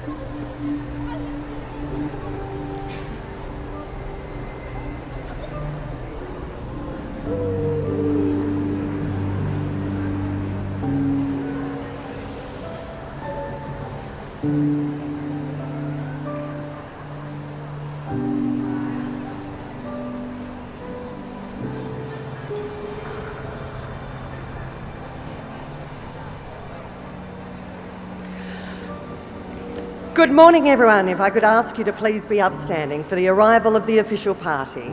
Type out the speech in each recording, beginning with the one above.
Good morning, everyone. If I could ask you to please be upstanding for the arrival of the official party.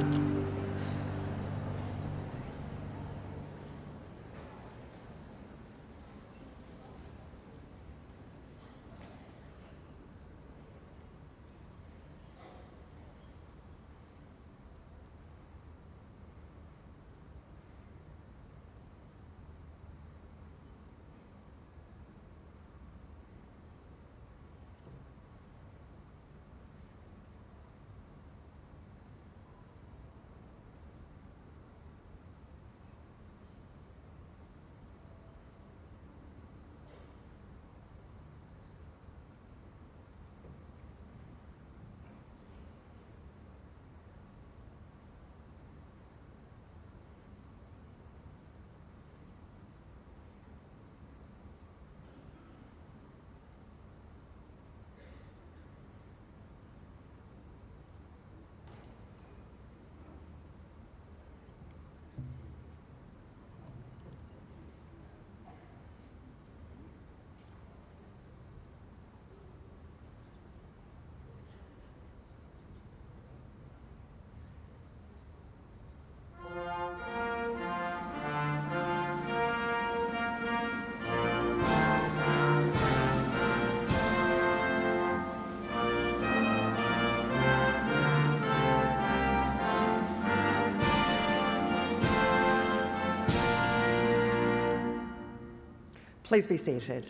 Please be seated.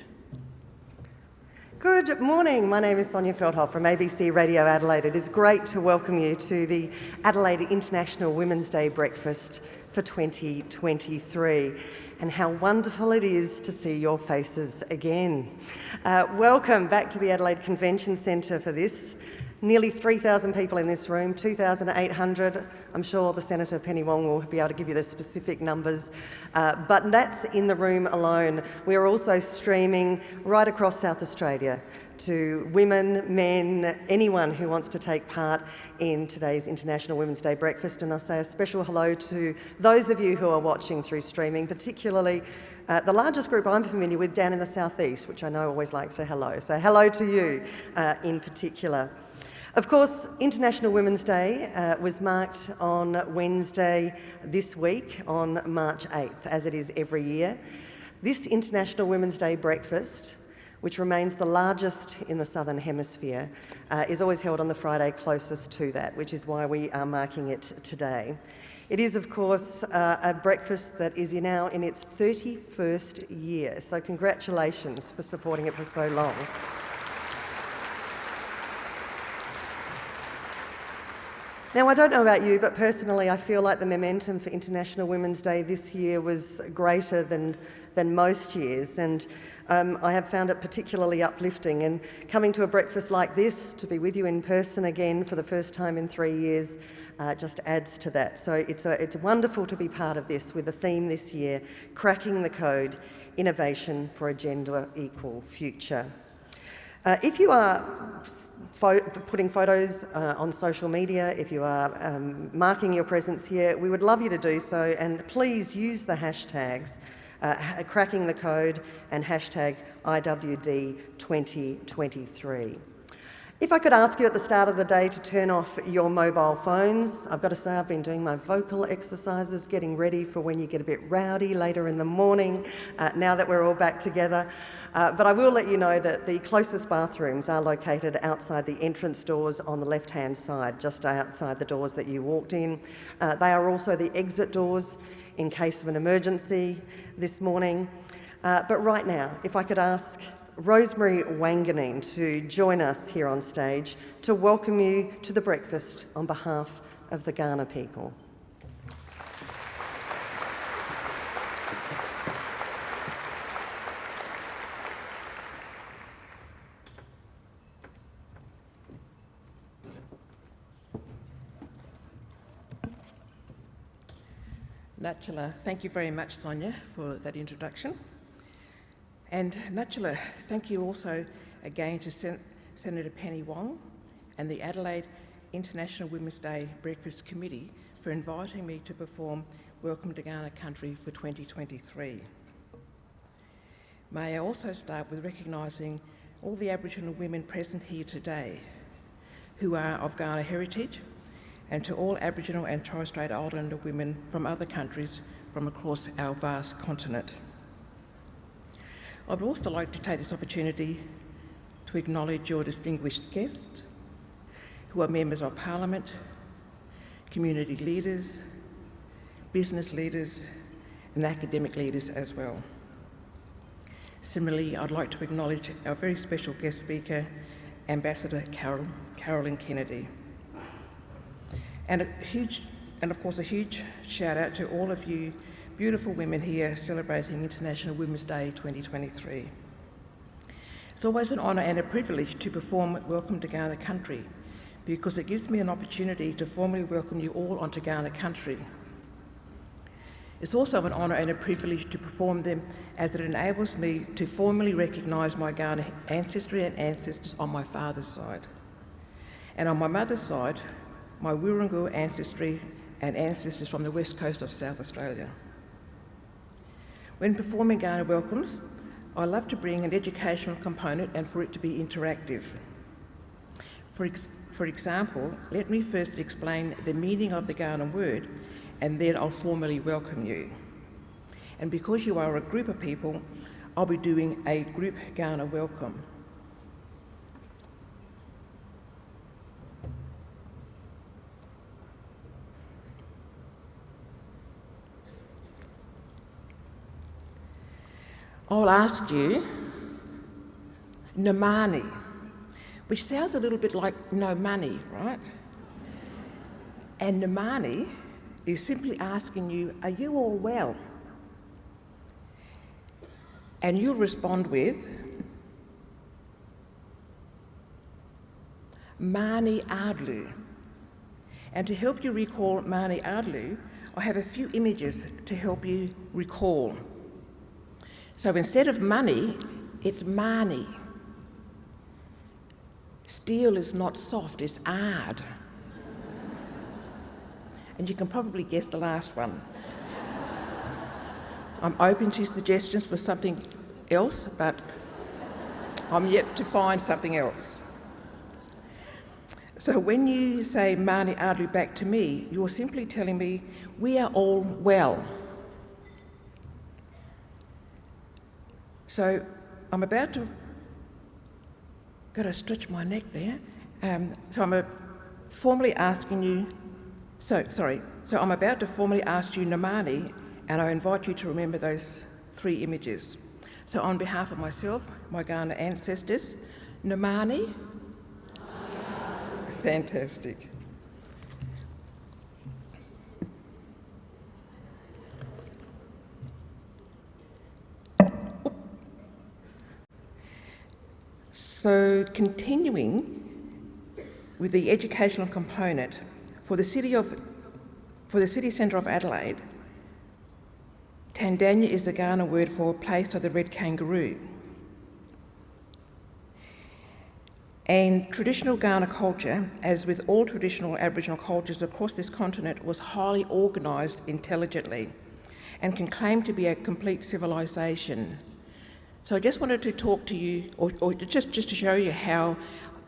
Good morning. My name is Sonya Feldhoff from ABC Radio Adelaide. It is great to welcome you to the Adelaide International Women's Day breakfast for 2023. And how wonderful it is to see your faces again. Welcome back to the Adelaide Convention Centre for this. Nearly 3,000 people in this room, 2,800. I'm sure the Senator Penny Wong will be able to give you the specific numbers, but that's in the room alone. We are also streaming right across South Australia to women, men, anyone who wants to take part in today's International Women's Day breakfast. And I say a special hello to those of you who are watching through streaming, particularly the largest group I'm familiar with down in the southeast, which I know always like to say hello. So hello to you in particular. Of course, International Women's Day was marked on Wednesday this week, on March 8th, as it is every year. This International Women's Day breakfast, which remains the largest in the Southern Hemisphere, is always held on the Friday closest to that, which is why we are marking it today. It is, of course, a breakfast that is now in its 31st year, so congratulations for supporting it for so long. Now, I don't know about you, but personally I feel like the momentum for International Women's Day this year was greater than most years, and I have found it particularly uplifting. And coming to a breakfast like this, to be with you in person again for the first time in 3 years, just adds to that. So it's wonderful to be part of this with the theme this year, Cracking the Code, Innovation for a Gender Equal Future. If you are putting photos on social media, if you are marking your presence here, we would love you to do so, and please use the hashtags Cracking the Code and hashtag IWD2023. If I could ask you at the start of the day to turn off your mobile phones. I've got to say I've been doing my vocal exercises, getting ready for when you get a bit rowdy later in the morning, now that we're all back together. But I will let you know that the closest bathrooms are located outside the entrance doors on the left-hand side, just outside the doors that you walked in. They are also the exit doors in case of an emergency this morning. But right now, if I could ask Rosemary Wanganeen to join us here on stage to welcome you to the breakfast on behalf of the Kaurna people. Natchala, thank you very much, Sonya, for that introduction. And Natchala, thank you also again to Senator Penny Wong and the Adelaide International Women's Day Breakfast Committee for inviting me to perform Welcome to Kaurna Country for 2023. May I also start with recognising all the Aboriginal women present here today who are of Kaurna heritage, and to all Aboriginal and Torres Strait Islander women from other countries from across our vast continent. I would also like to take this opportunity to acknowledge your distinguished guests, who are members of Parliament, community leaders, business leaders, and academic leaders as well. Similarly, I'd like to acknowledge our very special guest speaker, Ambassador Carolyn Kennedy. And of course a huge shout out to all of you beautiful women here celebrating International Women's Day 2023. It's always an honour and a privilege to perform Welcome to Kaurna Country, because it gives me an opportunity to formally welcome you all onto Kaurna Country. It's also an honour and a privilege to perform them, as it enables me to formally recognise my Kaurna ancestry and ancestors on my father's side. And on my mother's side, my Wirangu ancestry and ancestors from the west coast of South Australia. When performing Kaurna welcomes, I love to bring an educational component and for it to be interactive. For example, let me first explain the meaning of the Kaurna word, and then I'll formally welcome you. And because you are a group of people, I'll be doing a group Kaurna welcome. I'll ask you, Namani, which sounds a little bit like no money, right? And Namani is simply asking you, are you all well? And you'll respond with, Mani Adlu. And to help you recall Mani Adlu, I have a few images to help you recall. So instead of money, it's mani. Steel is not soft, it's hard. And you can probably guess the last one. I'm open to suggestions for something else, but I'm yet to find something else. So when you say Mani Adlu back to me, you're simply telling me, we are all well. So I'm about to, got to stretch my neck there. So I'm formally asking you, so I'm about to formally ask you Namani, and I invite you to remember those three images. So on behalf of myself, my Kaurna ancestors, Namani. Fantastic. So continuing with the educational component, for the city centre of Adelaide, Tandanya is the Kaurna word for place of the red kangaroo. And traditional Kaurna culture, as with all traditional Aboriginal cultures across this continent, was highly organised intelligently and can claim to be a complete civilisation. So I just wanted to talk to you, or just to show you how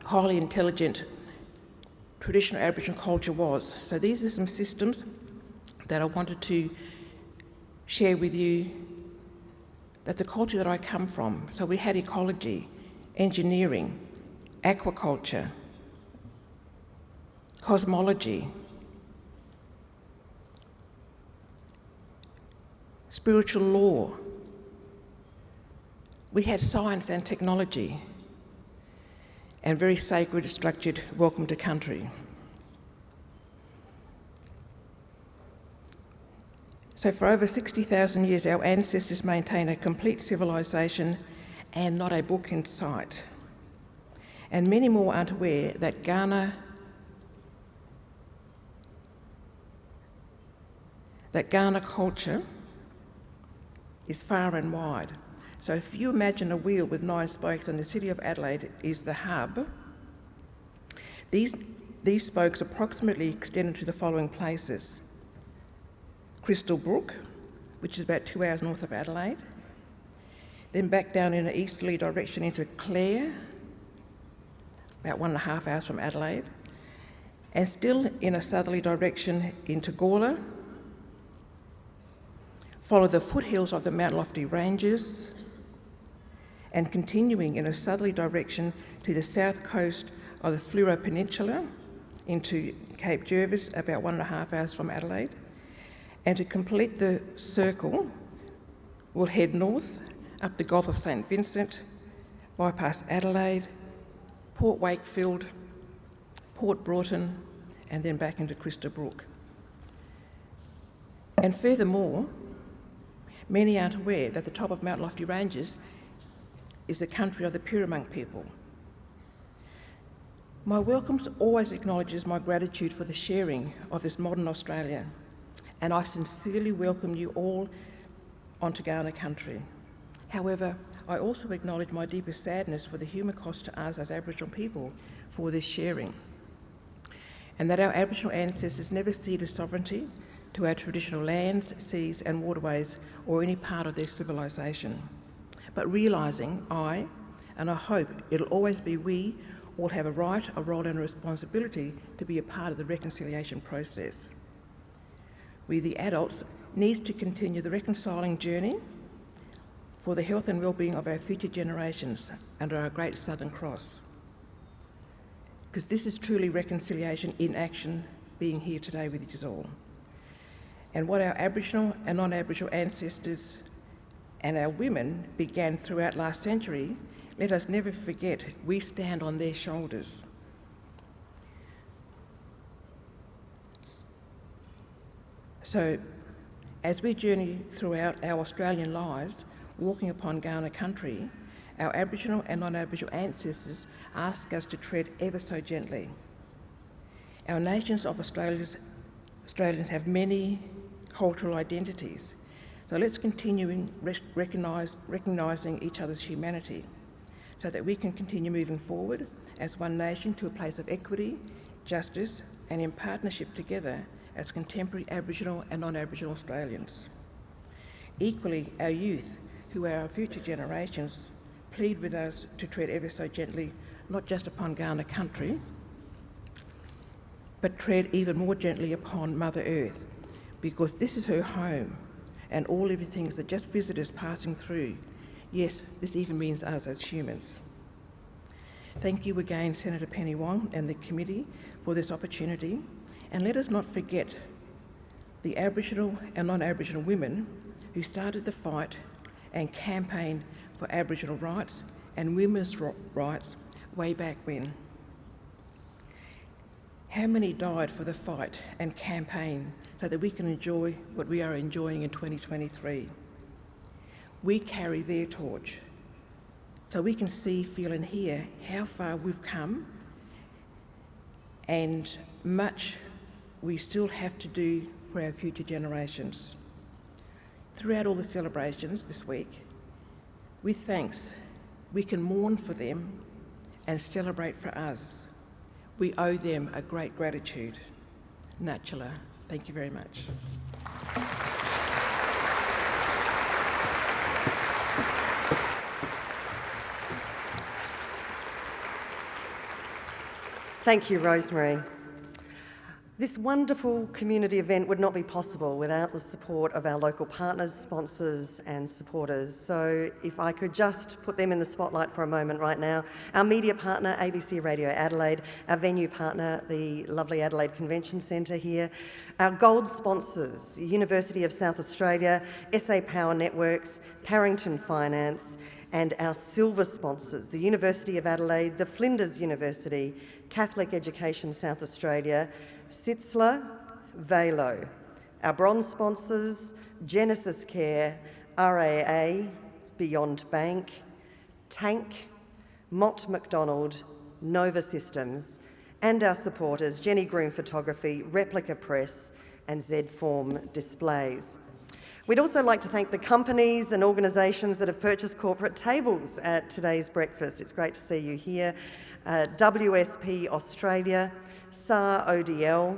highly intelligent traditional Aboriginal culture was. So these are some systems that I wanted to share with you, that the culture that I come from. So we had ecology, engineering, aquaculture, cosmology, spiritual law. We had science and technology, and very sacred, structured welcome to country. So for over 60,000 years, our ancestors maintained a complete civilisation and not a book in sight. And many more aren't aware that Kaurna that Kaurna culture is far and wide. So if you imagine a wheel with 9 spokes and the city of Adelaide is the hub, these spokes approximately extended to the following places: Crystal Brook, which is about 2 hours north of Adelaide, then back down in an easterly direction into Clare, about 1.5 hours from Adelaide, and still in a southerly direction into Gawler, follow the foothills of the Mount Lofty Ranges, and continuing in a southerly direction to the south coast of the Fleurieu Peninsula into Cape Jervis, about 1.5 hours from Adelaide. And to complete the circle, we'll head north up the Gulf of St Vincent, bypass Adelaide, Port Wakefield, Port Broughton, and then back into Crystal Brook. And furthermore, many aren't aware that the top of Mount Lofty Ranges is the country of the Piramonk people. My welcomes always acknowledges my gratitude for the sharing of this modern Australia, and I sincerely welcome you all onto Kaurna country. However, I also acknowledge my deepest sadness for the human cost to us as Aboriginal people for this sharing, and that our Aboriginal ancestors never ceded sovereignty to our traditional lands, seas and waterways or any part of their civilisation. But realising I hope it'll always be we all have a right, a role and a responsibility to be a part of the reconciliation process. We, the adults, need to continue the reconciling journey for the health and well-being of our future generations under our great Southern Cross. Because this is truly reconciliation in action, being here today with you all. And what our Aboriginal and non-Aboriginal ancestors and our women began throughout last century, let us never forget we stand on their shoulders. So, as we journey throughout our Australian lives, walking upon Kaurna country, our Aboriginal and non-Aboriginal ancestors ask us to tread ever so gently. Our nations of Australians have many cultural identities, so let's continue recognising each other's humanity so that we can continue moving forward as one nation to a place of equity, justice and in partnership together as contemporary Aboriginal and non-Aboriginal Australians. Equally, our youth, who are our future generations, plead with us to tread ever so gently, not just upon Kaurna country, but tread even more gently upon Mother Earth, because this is her home and all living things are just visitors passing through. Yes, this even means us as humans. Thank you again, Senator Penny Wong and the committee for this opportunity, and let us not forget the Aboriginal and non-Aboriginal women who started the fight and campaigned for Aboriginal rights and women's rights way back when. How many died for the fight and campaign so that we can enjoy what we are enjoying in 2023? We carry their torch so we can see, feel and hear how far we've come and much we still have to do for our future generations. Throughout all the celebrations this week, with thanks, we can mourn for them and celebrate for us. We owe them a great gratitude. Natchala, thank you very much. Thank you, Rosemary. This wonderful community event would not be possible without the support of our local partners, sponsors and supporters. So if I could just put them in the spotlight for a moment right now. Our media partner, ABC Radio Adelaide, our venue partner, the lovely Adelaide Convention Centre here, our gold sponsors, University of South Australia, SA Power Networks, Parrington Finance, and our silver sponsors, the University of Adelaide, the Flinders University, Catholic Education South Australia, Sitzler, Velo. Our bronze sponsors, Genesis Care, RAA, Beyond Bank, Tank, Mott McDonald, Nova Systems, and our supporters, Jenny Groom Photography, Replica Press, and Z-form displays. We'd also like to thank the companies and organisations that have purchased corporate tables at today's breakfast. It's great to see you here. WSP Australia, SAR ODL,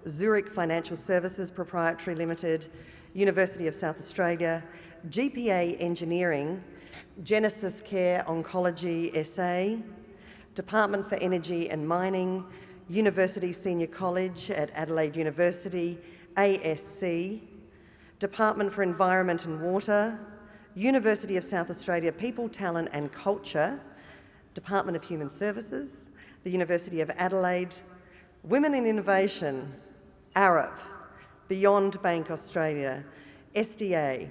Zurich Financial Services Proprietary Limited, University of South Australia, GPA Engineering, Genesis Care Oncology SA, Department for Energy and Mining, University Senior College at Adelaide University, ASC, Department for Environment and Water, University of South Australia People, Talent and Culture, Department of Human Services, the University of Adelaide, Women in Innovation, Arup, Beyond Bank Australia, SDA,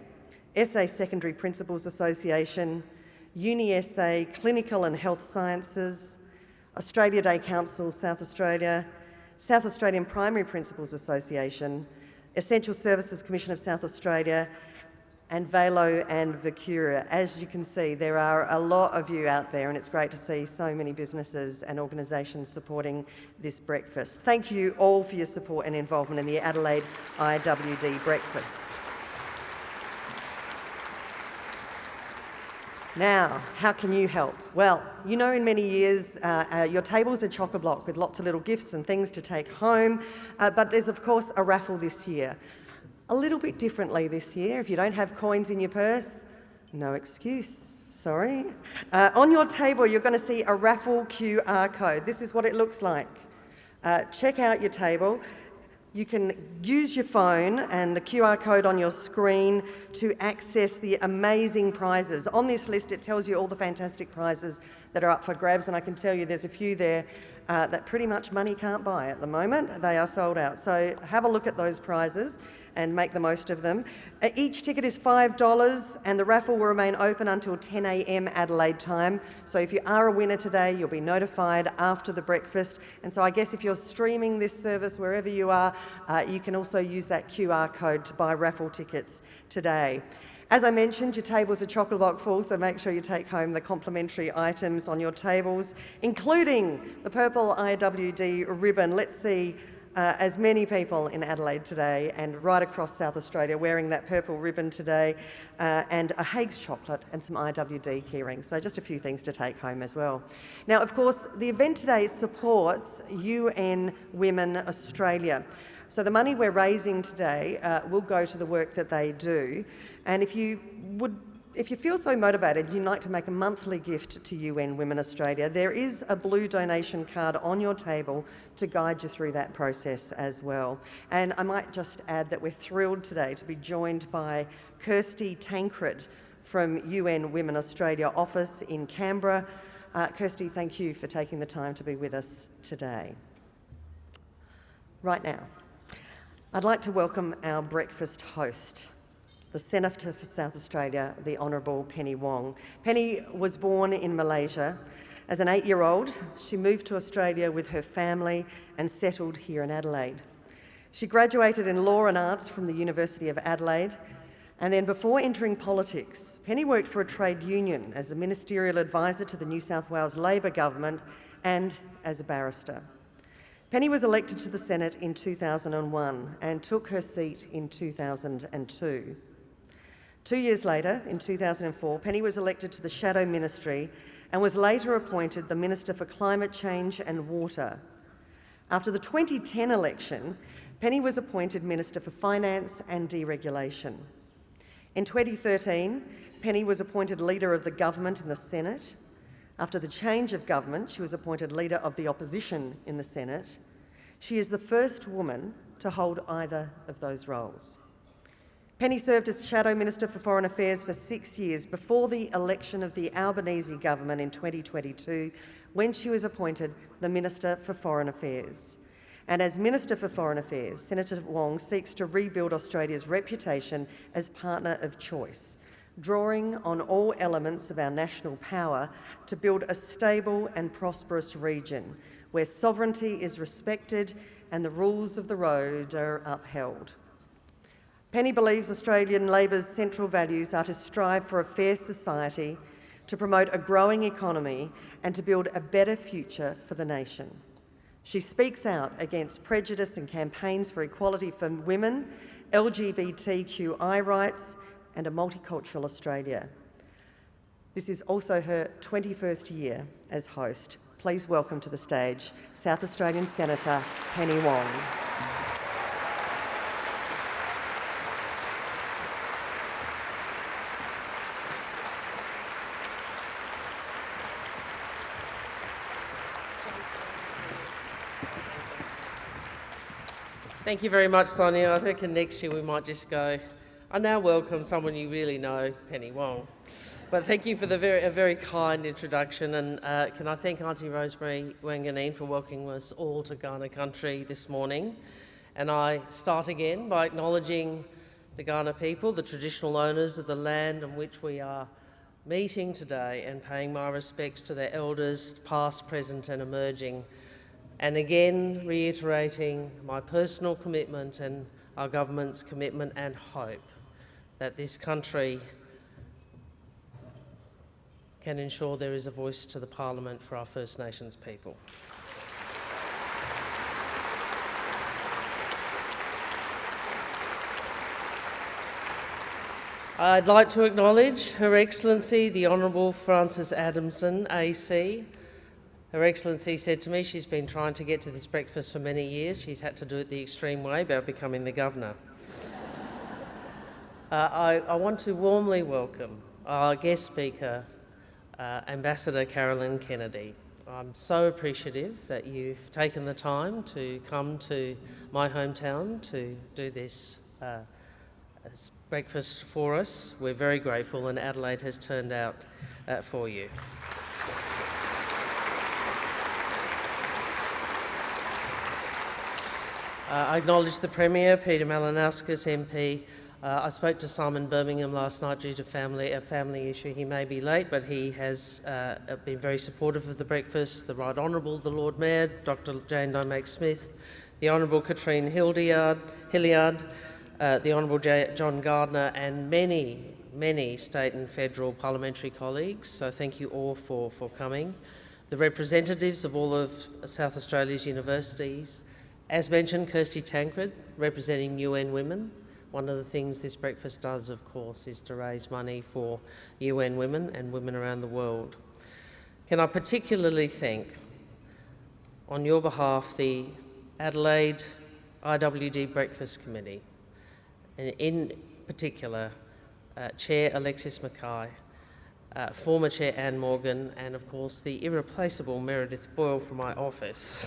SA Secondary Principals Association, UniSA Clinical and Health Sciences, Australia Day Council South Australia, South Australian Primary Principals Association, Essential Services Commission of South Australia, and Velo and Vicura. As you can see, there are a lot of you out there, and it's great to see so many businesses and organisations supporting this breakfast. Thank you all for your support and involvement in the Adelaide IWD breakfast. Now, how can you help? Well, you know, in many years, your tables are chock-a-block with lots of little gifts and things to take home, but there's of course a raffle this year. A little bit differently this year. If you don't have coins in your purse, no excuse, sorry. On your table, you're going to see a raffle QR code. This is what it looks like. Check out your table. You can use your phone and the QR code on your screen to access the amazing prizes. On this list, it tells you all the fantastic prizes that are up for grabs, and I can tell you there's a few there that pretty much money can't buy at the moment. They are sold out. So have a look at those prizes and make the most of them. Each ticket is $5, and the raffle will remain open until 10 a.m. Adelaide time. So if you are a winner today, you'll be notified after the breakfast. And so I guess if you're streaming this service wherever you are, you can also use that QR code to buy raffle tickets today. As I mentioned, your tables are chock-a-block full, so make sure you take home the complimentary items on your tables, including the purple IWD ribbon. Let's see as many people in Adelaide today and right across South Australia wearing that purple ribbon today, and a Hague's chocolate and some IWD keyrings. So just a few things to take home as well. Now, of course, the event today supports UN Women Australia. So the money we're raising today will go to the work that they do. And if you feel so motivated, you'd like to make a monthly gift to UN Women Australia, there is a blue donation card on your table to guide you through that process as well. And I might just add that we're thrilled today to be joined by Kirsty Tancred from UN Women Australia office in Canberra. Kirsty, thank you for taking the time to be with us today. Right now, I'd like to welcome our breakfast host, the Senator for South Australia, the Honourable Penny Wong. Penny was born in Malaysia. As an 8-year-old, she moved to Australia with her family and settled here in Adelaide. She graduated in Law and Arts from the University of Adelaide, and then before entering politics, Penny worked for a trade union as a ministerial advisor to the New South Wales Labor government and as a barrister. Penny was elected to the Senate in 2001 and took her seat in 2002. 2 years later, in 2004, Penny was elected to the Shadow Ministry and was later appointed the Minister for Climate Change and Water. After the 2010 election, Penny was appointed Minister for Finance and Deregulation. In 2013, Penny was appointed Leader of the Government in the Senate. After the change of government, she was appointed Leader of the Opposition in the Senate. She is the first woman to hold either of those roles. Penny served as Shadow Minister for Foreign Affairs for 6 years before the election of the Albanese government in 2022, when she was appointed the Minister for Foreign Affairs. And as Minister for Foreign Affairs, Senator Wong seeks to rebuild Australia's reputation as partner of choice, drawing on all elements of our national power to build a stable and prosperous region where sovereignty is respected and the rules of the road are upheld. Penny believes Australian Labor's central values are to strive for a fair society, to promote a growing economy and to build a better future for the nation. She speaks out against prejudice and campaigns for equality for women, LGBTQI rights, and a multicultural Australia. This is also her 21st year as host. Please welcome to the stage South Australian Senator Penny Wong. Thank you very much, Sonya. I reckon next year we might just go, I now welcome someone you really know, Penny Wong. But thank you for a very kind introduction, and can I thank Auntie Rosemary Wanganeen for welcoming us all to Kaurna country this morning. And I start again by acknowledging the Kaurna people, the traditional owners of the land on which we are meeting today, and paying my respects to their elders, past, present and emerging. And again, reiterating my personal commitment and our government's commitment and hope that this country can ensure there is a voice to the Parliament for our First Nations people. I'd like to acknowledge Her Excellency the Honourable Frances Adamson, AC. Her Excellency said to me she's been trying to get to this breakfast for many years. She's had to do it the extreme way by becoming the Governor. I want to warmly welcome our guest speaker, Ambassador Carolyn Kennedy. I'm so appreciative that you've taken the time to come to my hometown to do this breakfast for us. We're very grateful, and Adelaide has turned out for you. I acknowledge the Premier, Peter Malinauskas, MP. I spoke to Simon Birmingham last night due to a family issue. He may be late, but he has been very supportive of the breakfast. The Right Honourable, the Lord Mayor, Dr Jane Domack-Smith, the Honourable Katrine Hilliard, the Honourable John Gardner, and many state and federal parliamentary colleagues. So thank you all for coming. The representatives of all of South Australia's universities. As mentioned, Kirsty Tancred, representing UN Women. One of the things this breakfast does, of course, is to raise money for UN Women and women around the world. Can I particularly thank, on your behalf, the Adelaide IWD Breakfast Committee, and in particular, Chair Alexis Mackay, former Chair Anne Morgan, and of course the irreplaceable Meredith Boyle from my office.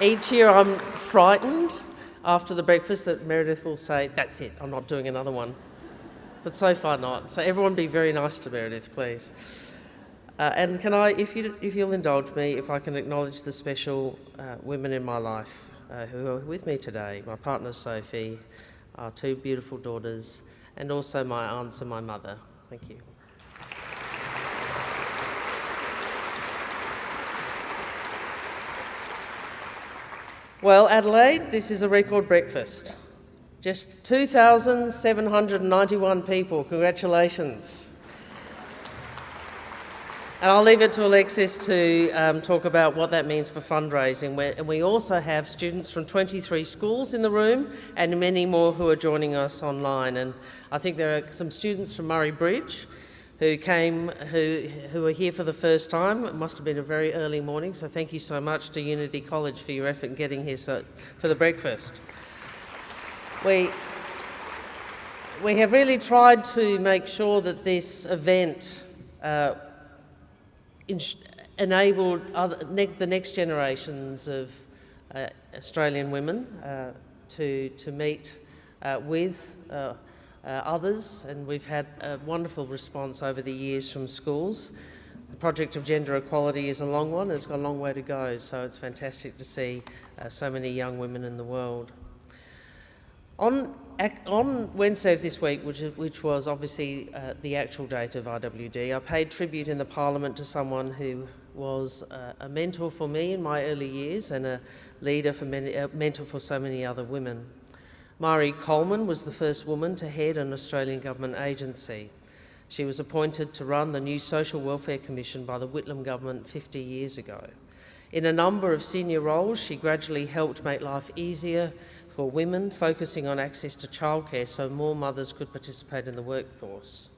Each year I'm frightened after the breakfast that Meredith will say, "That's it, I'm not doing another one." But so far not. So everyone be very nice to Meredith, please. And can I, if you'll indulge me, if I can acknowledge the special women in my life who are with me today, my partner Sophie, our two beautiful daughters, and also my aunts and my mother. Thank you. Well, Adelaide, this is a record breakfast. Just 2,791 people. Congratulations. And I'll leave it to Alexis to talk about what that means for fundraising. And we also have students from 23 schools in the room and many more who are joining us online. And I think there are some students from Murray Bridge who are here for the first time. It must have been a very early morning, so thank you so much to Unity College for your effort in getting here for the breakfast. We have really tried to make sure that this event enabled the next generations of Australian women to meet with others, and we've had a wonderful response over the years from schools. The project of gender equality is a long one. It's got a long way to go, so it's fantastic to see so many young women in the world. On Wednesday of this week, which was obviously the actual date of IWD, I paid tribute in the Parliament to someone who was a mentor for me in my early years and a leader for a mentor for so many other women. Marie Coleman was the first woman to head an Australian government agency. She was appointed to run the new Social Welfare Commission by the Whitlam government 50 years ago. In a number of senior roles, she gradually helped make life easier for women, focusing on access to childcare so more mothers could participate in the workforce.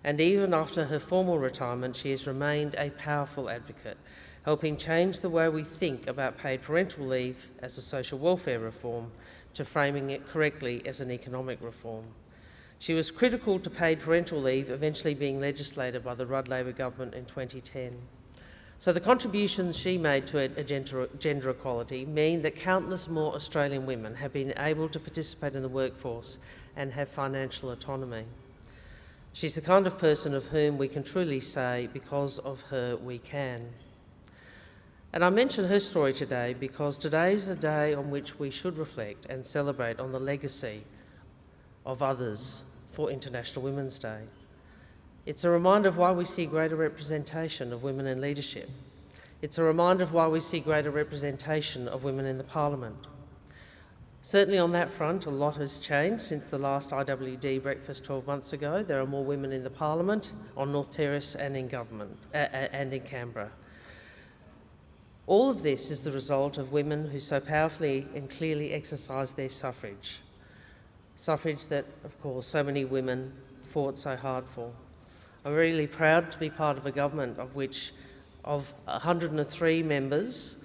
And even after her formal retirement, she has remained a powerful advocate, helping change the way we think about paid parental leave as a social welfare reform to framing it correctly as an economic reform. She was critical to paid parental leave eventually being legislated by the Rudd Labor government in 2010. So the contributions she made to gender equality mean that countless more Australian women have been able to participate in the workforce and have financial autonomy. She's the kind of person of whom we can truly say, because of her, we can. And I mention her story today because today is a day on which we should reflect and celebrate on the legacy of others for International Women's Day. It's a reminder of why we see greater representation of women in leadership. It's a reminder of why we see greater representation of women in the Parliament. Certainly on that front, a lot has changed since the last IWD breakfast 12 months ago. There are more women in the Parliament, on North Terrace and in government, and in Canberra. All of this is the result of women who so powerfully and clearly exercised their suffrage. Suffrage that, of course, so many women fought so hard for. I'm really proud to be part of a government of 103 members,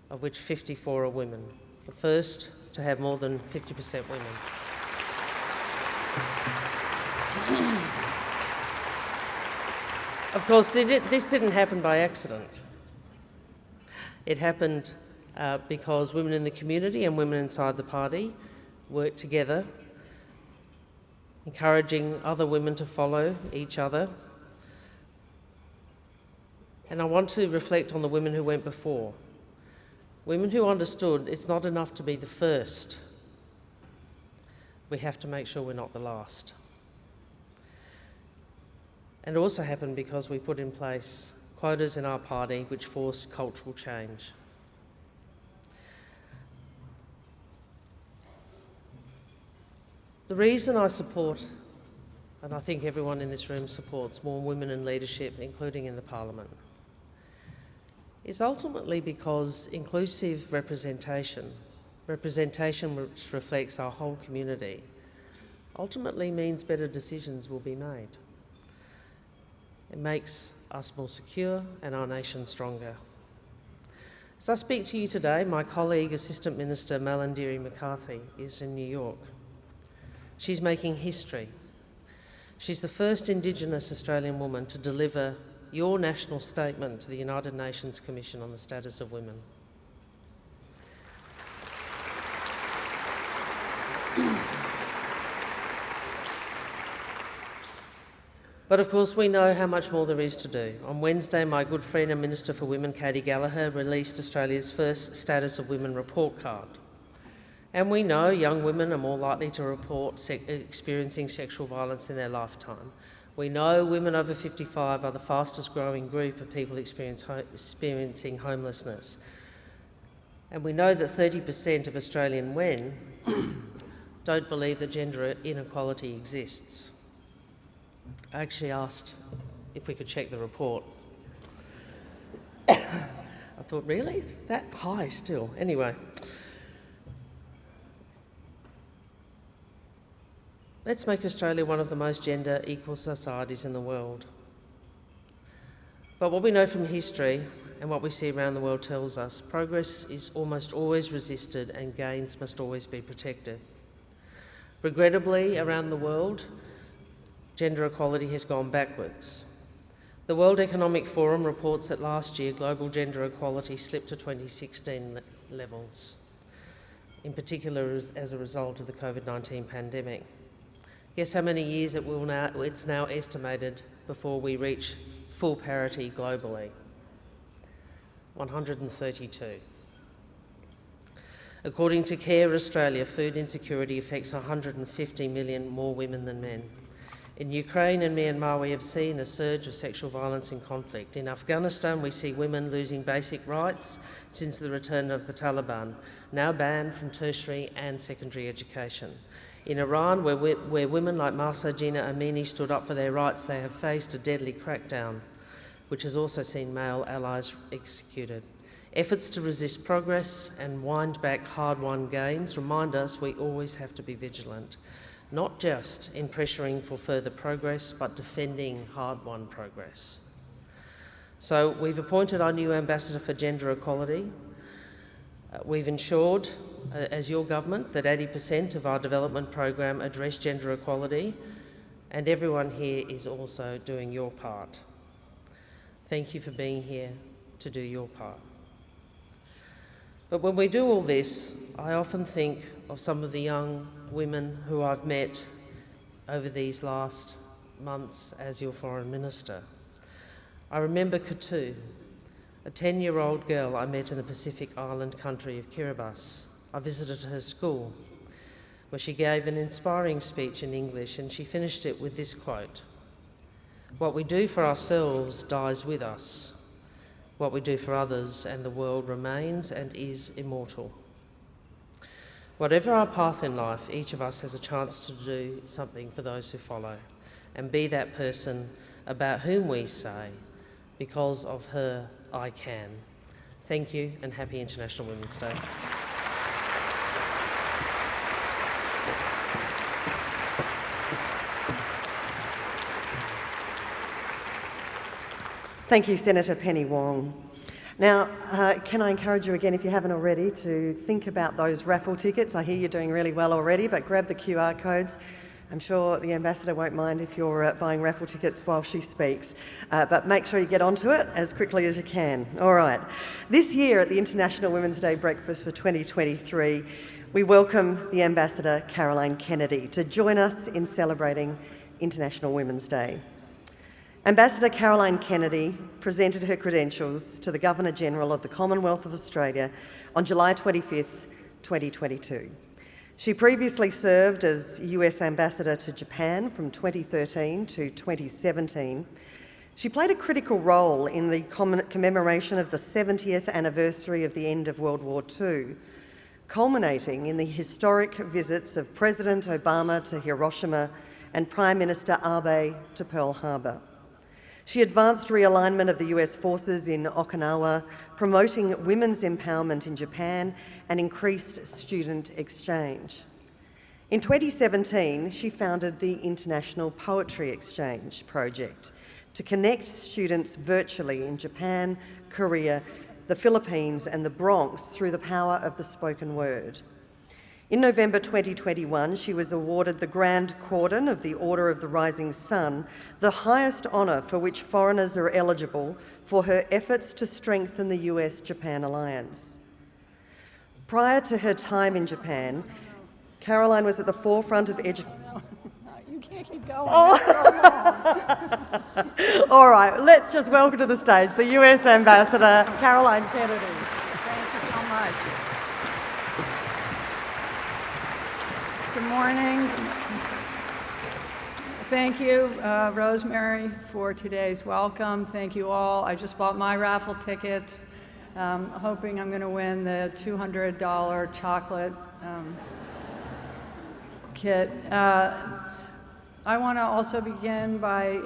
of which 54 are women. The first to have more than 50% women. Of course, this didn't happen by accident. It happened because women in the community and women inside the party worked together, encouraging other women to follow each other. And I want to reflect on the women who went before. Women who understood it's not enough to be the first. We have to make sure we're not the last. And it also happened because we put in place quotas in our party which forced cultural change. The reason I support, and I think everyone in this room supports, more women in leadership, including in the Parliament, is ultimately because inclusive representation which reflects our whole community, ultimately means better decisions will be made. It makes us more secure and our nation stronger. As I speak to you today, my colleague, Assistant Minister Malandiri McCarthy, is in New York. She's making history. She's the first Indigenous Australian woman to deliver your national statement to the United Nations Commission on the Status of Women. But of course we know how much more there is to do. On Wednesday, my good friend and Minister for Women, Katie Gallagher, released Australia's first Status of Women report card. And we know young women are more likely to report experiencing sexual violence in their lifetime. We know women over 55 are the fastest growing group of people experiencing homelessness. And we know that 30% of Australian men don't believe that gender inequality exists. I actually asked if we could check the report. I thought, really? That high still? Anyway. Let's make Australia one of the most gender equal societies in the world. But what we know from history and what we see around the world tells us progress is almost always resisted and gains must always be protected. Regrettably, around the world, gender equality has gone backwards. The World Economic Forum reports that last year global gender equality slipped to 2016 levels, in particular as a result of the COVID-19 pandemic. Guess how many years it's now estimated before we reach full parity globally? 132. According to Care Australia, food insecurity affects 150 million more women than men. In Ukraine and Myanmar, we have seen a surge of sexual violence and conflict. In Afghanistan, we see women losing basic rights since the return of the Taliban, now banned from tertiary and secondary education. In Iran, where women like Mahsa Jina Amini stood up for their rights, they have faced a deadly crackdown, which has also seen male allies executed. Efforts to resist progress and wind back hard-won gains remind us we always have to be vigilant, not just in pressuring for further progress, but defending hard-won progress. So we've appointed our new Ambassador for Gender Equality. We've ensured, as your government, that 80% of our development program address gender equality, and everyone here is also doing your part. Thank you for being here to do your part. But when we do all this, I often think of some of the young women who I've met over these last months as your Foreign Minister. I remember Katu, a 10-year-old girl I met in the Pacific island country of Kiribati. I visited her school, where she gave an inspiring speech in English, and she finished it with this quote: "What we do for ourselves dies with us. What we do for others and the world remains and is immortal." Whatever our path in life, each of us has a chance to do something for those who follow, and be that person about whom we say, "Because of her, I can." Thank you, and happy International Women's Day. Thank you, Senator Penny Wong. Now, can I encourage you again, if you haven't already, to think about those raffle tickets. I hear you're doing really well already, but grab the QR codes. I'm sure the Ambassador won't mind if you're buying raffle tickets while she speaks, but make sure you get onto it as quickly as you can. All right. This year at the International Women's Day Breakfast for 2023, we welcome the Ambassador Caroline Kennedy to join us in celebrating International Women's Day. Ambassador Caroline Kennedy presented her credentials to the Governor-General of the Commonwealth of Australia on July 25th, 2022. She previously served as US Ambassador to Japan from 2013 to 2017. She played a critical role in the commemoration of the 70th anniversary of the end of World War II, culminating in the historic visits of President Obama to Hiroshima and Prime Minister Abe to Pearl Harbor. She advanced realignment of the US forces in Okinawa, promoting women's empowerment in Japan and increased student exchange. In 2017, she founded the International Poetry Exchange project to connect students virtually in Japan, Korea, the Philippines and the Bronx through the power of the spoken word. In November 2021, she was awarded the Grand Cordon of the Order of the Rising Sun, the highest honour for which foreigners are eligible, for her efforts to strengthen the US-Japan alliance. Prior to her time in Japan, Caroline was at the forefront of education. You can't keep going. Oh. All right, let's just welcome to the stage the US Ambassador, Caroline Kennedy. Thank you so much. Good morning. Thank you, Rosemary, for today's welcome. Thank you all. I just bought my raffle tickets, hoping I'm going to win the $200 chocolate kit. I want to also begin by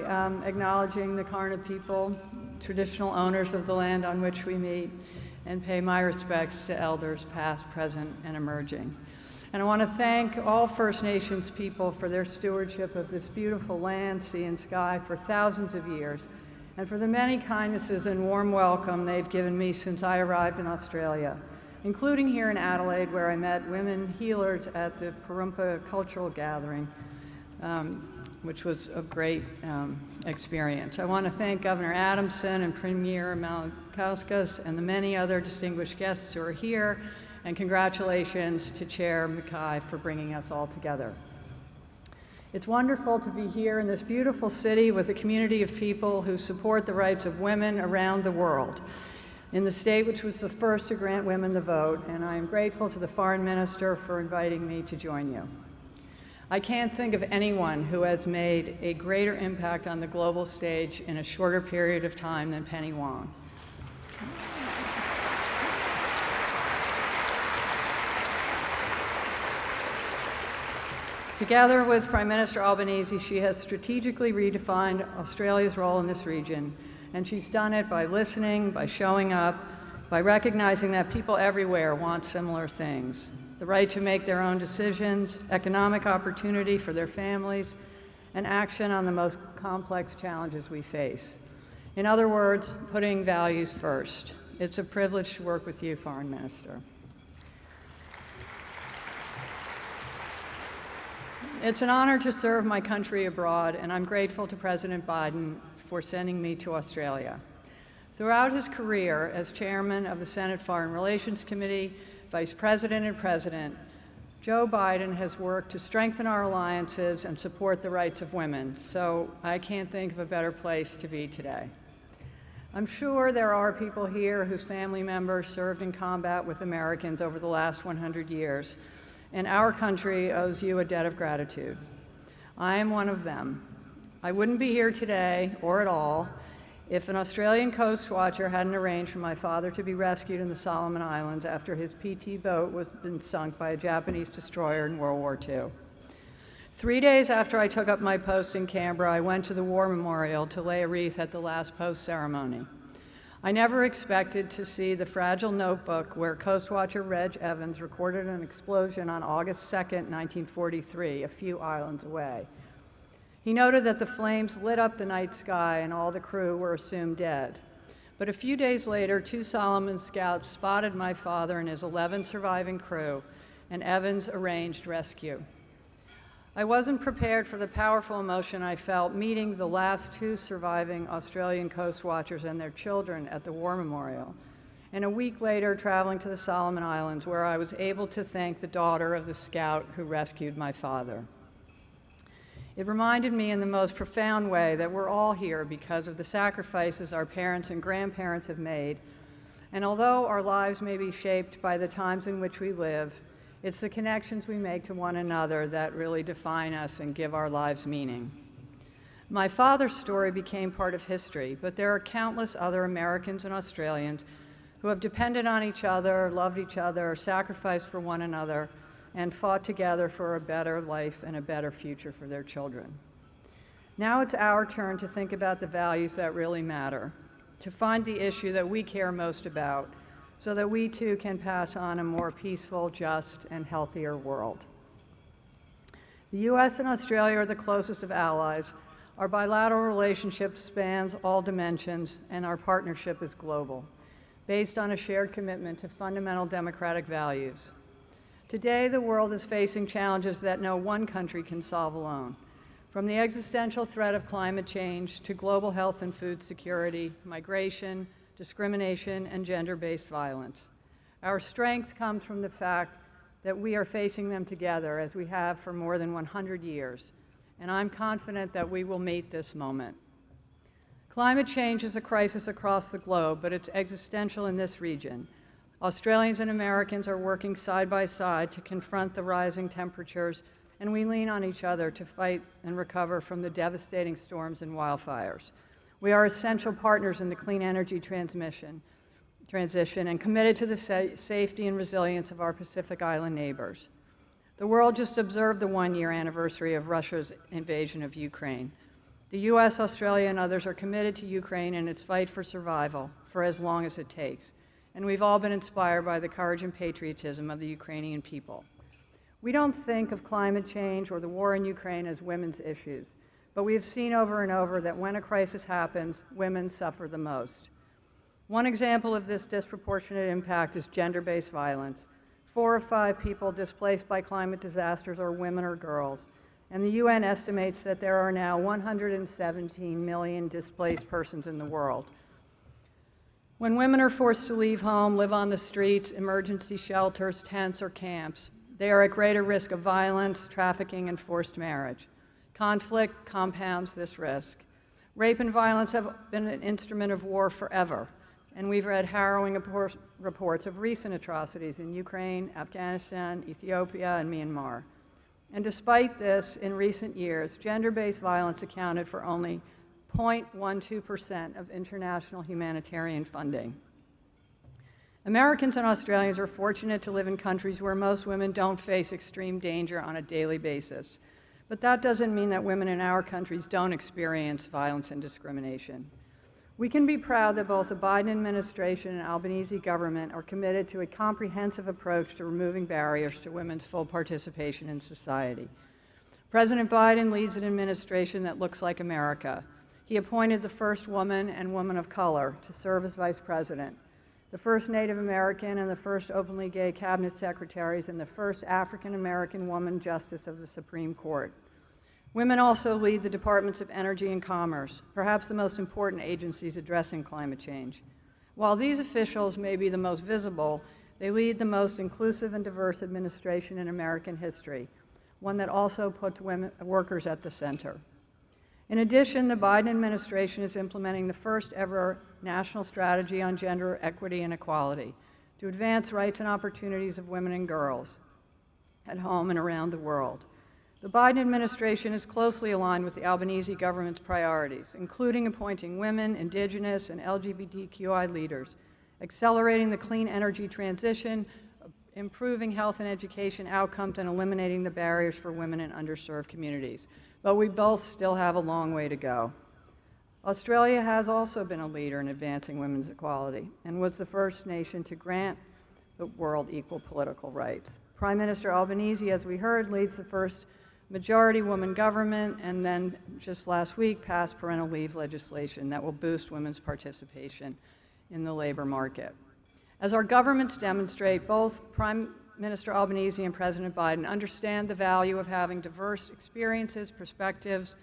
acknowledging the Kaurna people, traditional owners of the land on which we meet, and pay my respects to elders past, present, and emerging. And I want to thank all First Nations people for their stewardship of this beautiful land, sea, and sky for thousands of years, and for the many kindnesses and warm welcome they've given me since I arrived in Australia, including here in Adelaide, where I met women healers at the Parumpa Cultural Gathering, which was a great experience. I want to thank Governor Adamson and Premier Malakauskas and the many other distinguished guests who are here, and congratulations to Chair Mackay for bringing us all together. It's wonderful to be here in this beautiful city with a community of people who support the rights of women around the world, in the state which was the first to grant women the vote, and I am grateful to the Foreign Minister for inviting me to join you. I can't think of anyone who has made a greater impact on the global stage in a shorter period of time than Penny Wong. Together with Prime Minister Albanese, she has strategically redefined Australia's role in this region, and she's done it by listening, by showing up, by recognizing that people everywhere want similar things: the right to make their own decisions, economic opportunity for their families, and action on the most complex challenges we face. In other words, putting values first. It's a privilege to work with you, Foreign Minister. It's an honor to serve my country abroad, and I'm grateful to President Biden for sending me to Australia. Throughout his career as chairman of the Senate Foreign Relations Committee, vice president, and president, Joe Biden has worked to strengthen our alliances and support the rights of women, so I can't think of a better place to be today. I'm sure there are people here whose family members served in combat with Americans over the last 100 years, and our country owes you a debt of gratitude. I am one of them. I wouldn't be here today, or at all, if an Australian coast watcher hadn't arranged for my father to be rescued in the Solomon Islands after his PT boat was been sunk by a Japanese destroyer in World War II. 3 days after I took up my post in Canberra, I went to the War Memorial to lay a wreath at the last post ceremony. I never expected to see the fragile notebook where Coast Watcher Reg Evans recorded an explosion on August 2nd, 1943, a few islands away. He noted that the flames lit up the night sky and all the crew were assumed dead. But a few days later, 2 Solomon scouts spotted my father and his 11 surviving crew, and Evans arranged rescue. I wasn't prepared for the powerful emotion I felt meeting the last 2 surviving Australian coast watchers and their children at the War Memorial, and a week later traveling to the Solomon Islands, where I was able to thank the daughter of the scout who rescued my father. It reminded me in the most profound way that we're all here because of the sacrifices our parents and grandparents have made, and although our lives may be shaped by the times in which we live, it's the connections we make to one another that really define us and give our lives meaning. My father's story became part of history, but there are countless other Americans and Australians who have depended on each other, loved each other, sacrificed for one another, and fought together for a better life and a better future for their children. Now it's our turn to think about the values that really matter, to find the issue that we care most about, so that we too can pass on a more peaceful, just, and healthier world. The U.S. and Australia are the closest of allies. Our bilateral relationship spans all dimensions, and our partnership is global, based on a shared commitment to fundamental democratic values. Today, the world is facing challenges that no one country can solve alone, from the existential threat of climate change to global health and food security, migration, discrimination, and gender-based violence. Our strength comes from the fact that we are facing them together, as we have for more than 100 years, and I'm confident that we will meet this moment. Climate change is a crisis across the globe, but it's existential in this region. Australians and Americans are working side by side to confront the rising temperatures, and we lean on each other to fight and recover from the devastating storms and wildfires. We are essential partners in the clean energy transition and committed to the safety and resilience of our Pacific Island neighbors. The world just observed the 1-year anniversary of Russia's invasion of Ukraine. The U.S., Australia, and others are committed to Ukraine and its fight for survival for as long as it takes. And we've all been inspired by the courage and patriotism of the Ukrainian people. We don't think of climate change or the war in Ukraine as women's issues, but we have seen over and over that when a crisis happens, women suffer the most. One example of this disproportionate impact is gender-based violence. 4 of 5 people displaced by climate disasters are women or girls, and the UN estimates that there are now 117 million displaced persons in the world. When women are forced to leave home, live on the streets, emergency shelters, tents, or camps, they are at greater risk of violence, trafficking, and forced marriage. Conflict compounds this risk. Rape and violence have been an instrument of war forever, and we've read harrowing reports of recent atrocities in Ukraine, Afghanistan, Ethiopia, and Myanmar. And despite this, in recent years, gender-based violence accounted for only 0.12% of international humanitarian funding. Americans and Australians are fortunate to live in countries where most women don't face extreme danger on a daily basis. But that doesn't mean that women in our countries don't experience violence and discrimination. We can be proud that both the Biden administration and Albanese government are committed to a comprehensive approach to removing barriers to women's full participation in society. President Biden leads an administration that looks like America. He appointed the first woman and woman of color to serve as vice president, the first Native American and the first openly gay cabinet secretaries, and the first African American woman justice of the Supreme Court. Women also lead the departments of energy and commerce, perhaps the most important agencies addressing climate change. While these officials may be the most visible, they lead the most inclusive and diverse administration in American history, one that also puts workers at the center. In addition, the Biden administration is implementing the first ever national strategy on gender equity and equality to advance rights and opportunities of women and girls at home and around the world. The Biden administration is closely aligned with the Albanese government's priorities, including appointing women, Indigenous, and LGBTQI leaders, accelerating the clean energy transition, improving health and education outcomes, and eliminating the barriers for women in underserved communities. But we both still have a long way to go. Australia has also been a leader in advancing women's equality and was the first nation to grant the world equal political rights. Prime Minister Albanese, as we heard, leads the first majority woman government, and then just last week passed parental leave legislation that will boost women's participation in the labor market. As our governments demonstrate, both Prime Minister Albanese and President Biden understand the value of having diverse experiences, perspectives,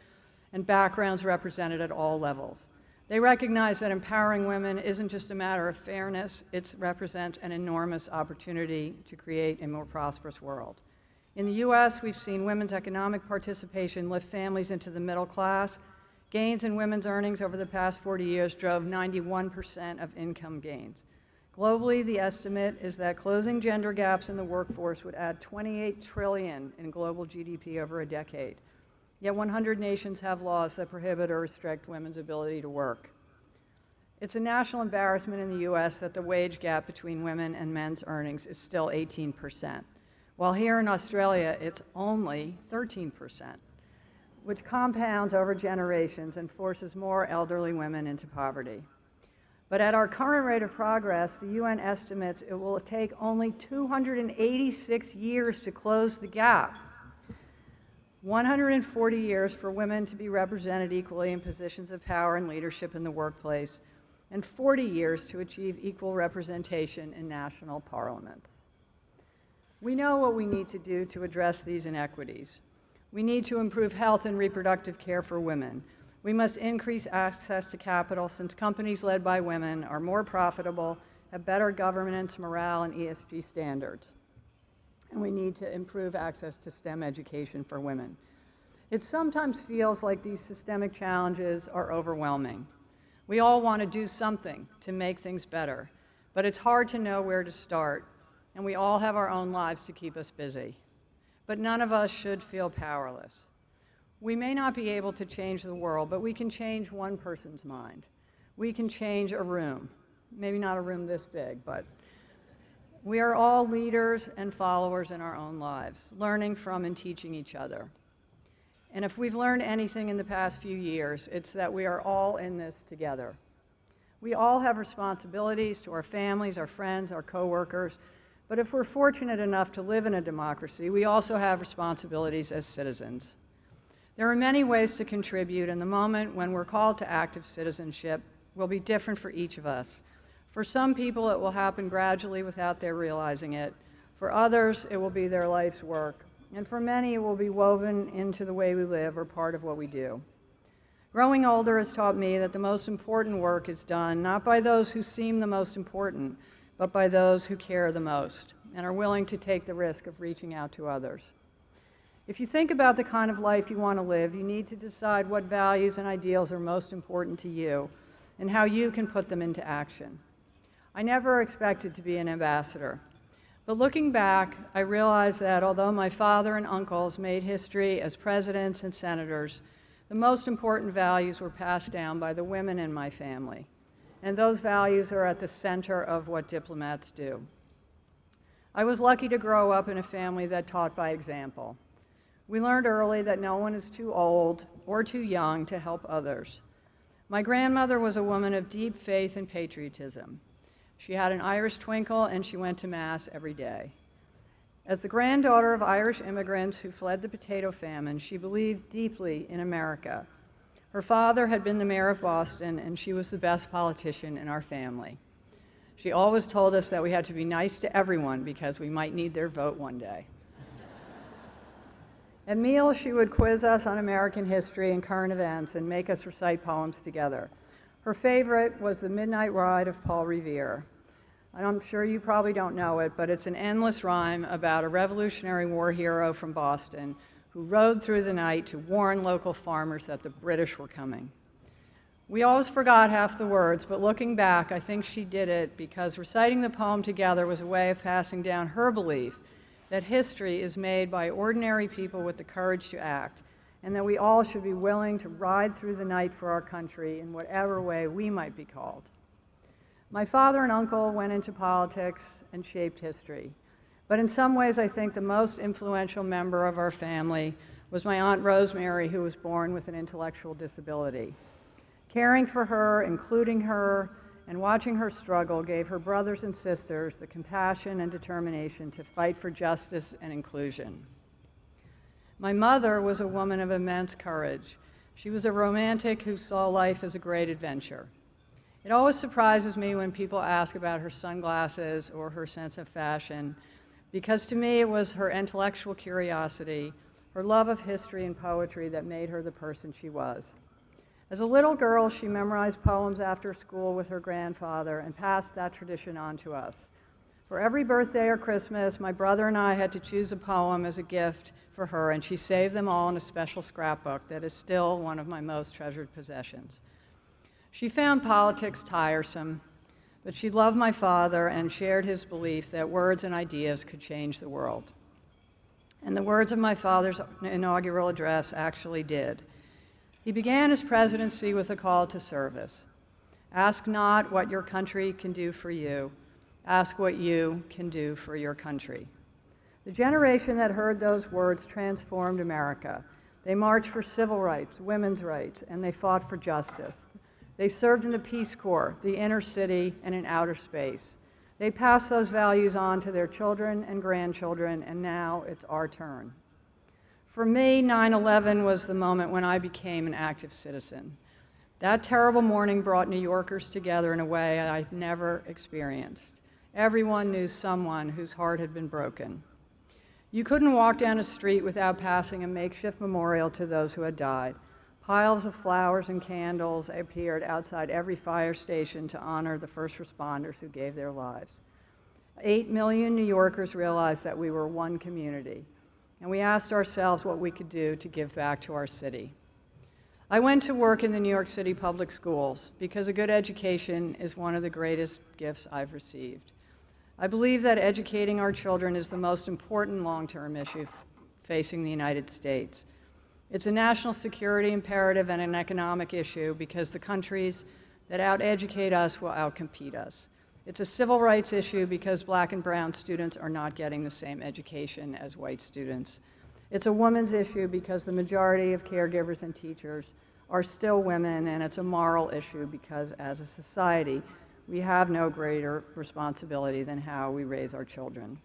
and backgrounds represented at all levels. They recognize that empowering women isn't just a matter of fairness, it represents an enormous opportunity to create a more prosperous world. In the U.S., we've seen women's economic participation lift families into the middle class. Gains in women's earnings over the past 40 years drove 91% of income gains. Globally, the estimate is that closing gender gaps in the workforce would add $28 trillion in global GDP over a decade. Yet 100 nations have laws that prohibit or restrict women's ability to work. It's a national embarrassment in the U.S. that the wage gap between women and men's earnings is still 18%, while here in Australia it's only 13%, which compounds over generations and forces more elderly women into poverty. But at our current rate of progress, the UN estimates it will take only 286 years to close the gap. 140 years for women to be represented equally in positions of power and leadership in the workplace, and 40 years to achieve equal representation in national parliaments. We know what we need to do to address these inequities. We need to improve health and reproductive care for women. We must increase access to capital since companies led by women are more profitable, have better governance, morale, and ESG standards. And we need to improve access to STEM education for women. It sometimes feels like these systemic challenges are overwhelming. We all want to do something to make things better, but it's hard to know where to start, and we all have our own lives to keep us busy. But none of us should feel powerless. We may not be able to change the world, but we can change one person's mind. We can change a room. Maybe not a room this big, but we are all leaders and followers in our own lives, learning from and teaching each other. And if we've learned anything in the past few years, it's that we are all in this together. We all have responsibilities to our families, our friends, our coworkers, but if we're fortunate enough to live in a democracy, we also have responsibilities as citizens. There are many ways to contribute, and the moment when we're called to active citizenship will be different for each of us. For some people, it will happen gradually without their realizing it. For others, it will be their life's work. And for many, it will be woven into the way we live or part of what we do. Growing older has taught me that the most important work is done not by those who seem the most important, but by those who care the most and are willing to take the risk of reaching out to others. If you think about the kind of life you want to live, you need to decide what values and ideals are most important to you and how you can put them into action. I never expected to be an ambassador, but looking back, I realized that although my father and uncles made history as presidents and senators, the most important values were passed down by the women in my family. and those values are at the center of what diplomats do. I was lucky to grow up in a family that taught by example. We learned early that no one is too old or too young to help others. My grandmother was a woman of deep faith and patriotism. She had an Irish twinkle, and she went to Mass every day. As the granddaughter of Irish immigrants who fled the potato famine, she believed deeply in America. Her father had been the mayor of Boston, and she was the best politician in our family. She always told us that we had to be nice to everyone because we might need their vote one day. At meals, she would quiz us on American history and current events and make us recite poems together. Her favorite was The Midnight Ride of Paul Revere. I'm sure you probably don't know it, but it's an endless rhyme about a Revolutionary War hero from Boston who rode through the night to warn local farmers that the British were coming. We always forgot half the words, but looking back, I think she did it because reciting the poem together was a way of passing down her belief that history is made by ordinary people with the courage to act, and that we all should be willing to ride through the night for our country in whatever way we might be called. My father and uncle went into politics and shaped history, but in some ways I think the most influential member of our family was my Aunt Rosemary, who was born with an intellectual disability. Caring for her, including her, and watching her struggle gave her brothers and sisters the compassion and determination to fight for justice and inclusion. My mother was a woman of immense courage. She was a romantic who saw life as a great adventure. It always surprises me when people ask about her sunglasses or her sense of fashion, because to me it was her intellectual curiosity, her love of history and poetry that made her the person she was. As a little girl, she memorized poems after school with her grandfather and passed that tradition on to us. For every birthday or Christmas, my brother and I had to choose a poem as a gift for her, and she saved them all in a special scrapbook that is still one of my most treasured possessions. She found politics tiresome, but she loved my father and shared his belief that words and ideas could change the world. And the words of my father's inaugural address actually did. He began his presidency with a call to service. Ask not what your country can do for you. Ask what you can do for your country. The generation that heard those words transformed America. They marched for civil rights, women's rights, and they fought for justice. They served in the Peace Corps, the inner city, and in outer space. They passed those values on to their children and grandchildren, and now it's our turn. For me, 9/11 was the moment when I became an active citizen. That terrible morning brought New Yorkers together in a way I'd never experienced. Everyone knew someone whose heart had been broken. You couldn't walk down a street without passing a makeshift memorial to those who had died. Piles of flowers and candles appeared outside every fire station to honor the first responders who gave their lives. 8 million New Yorkers realized that we were one community, and we asked ourselves what we could do to give back to our city. I went to work in the New York City public schools because a good education is one of the greatest gifts I've received. I believe that educating our children is the most important long-term issue facing the United States. It's a national security imperative and an economic issue because the countries that out-educate us will out-compete us. It's a civil rights issue because black and brown students are not getting the same education as white students. It's a women's issue because the majority of caregivers and teachers are still women, and it's a moral issue because as a society, we have no greater responsibility than how we raise our children.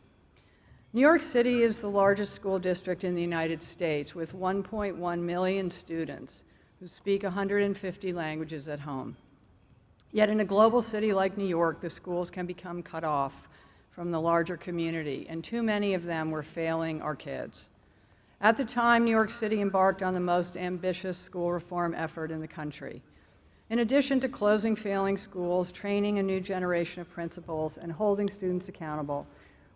New York City is the largest school district in the United States with 1.1 million students who speak 150 languages at home. Yet in a global city like New York, the schools can become cut off from the larger community, and too many of them were failing our kids. At the time, New York City embarked on the most ambitious school reform effort in the country. In addition to closing failing schools, training a new generation of principals, and holding students accountable,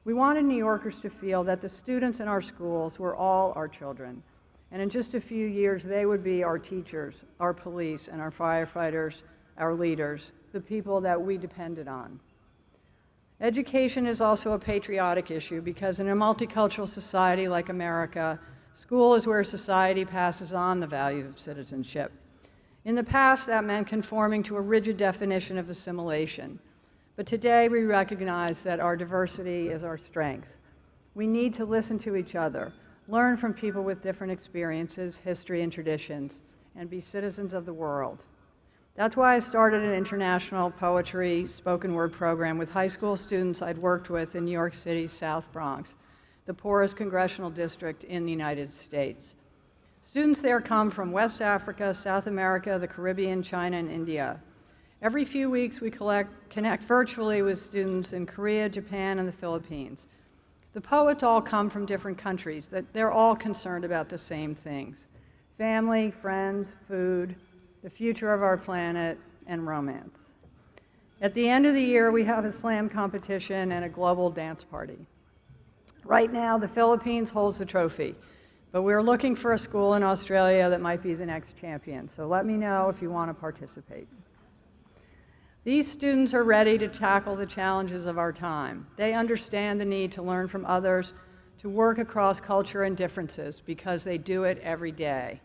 we wanted New Yorkers to feel that the students in our schools were all our children, and in just a few years, they would be our teachers, our police, and our firefighters, our leaders, the people that we depended on. Education is also a patriotic issue because in a multicultural society like America, school is where society passes on the values of citizenship. In the past, that meant conforming to a rigid definition of assimilation. But today, we recognize that our diversity is our strength. We need to listen to each other, learn from people with different experiences, history, and traditions, and be citizens of the world. That's why I started an international poetry spoken word program with high school students I'd worked with in New York City's South Bronx, the poorest congressional district in the United States. Students there come from West Africa, South America, the Caribbean, China, and India. Every few weeks, we connect virtually with students in Korea, Japan, and the Philippines. The poets all come from different countries, that they're all concerned about the same things: family, friends, food, the future of our planet, and romance. At the end of the year, we have a slam competition and a global dance party. Right now, the Philippines holds the trophy, but we're looking for a school in Australia that might be the next champion, so let me know if you want to participate. These students are ready to tackle the challenges of our time. They understand the need to learn from others, to work across culture and differences, because they do it every day.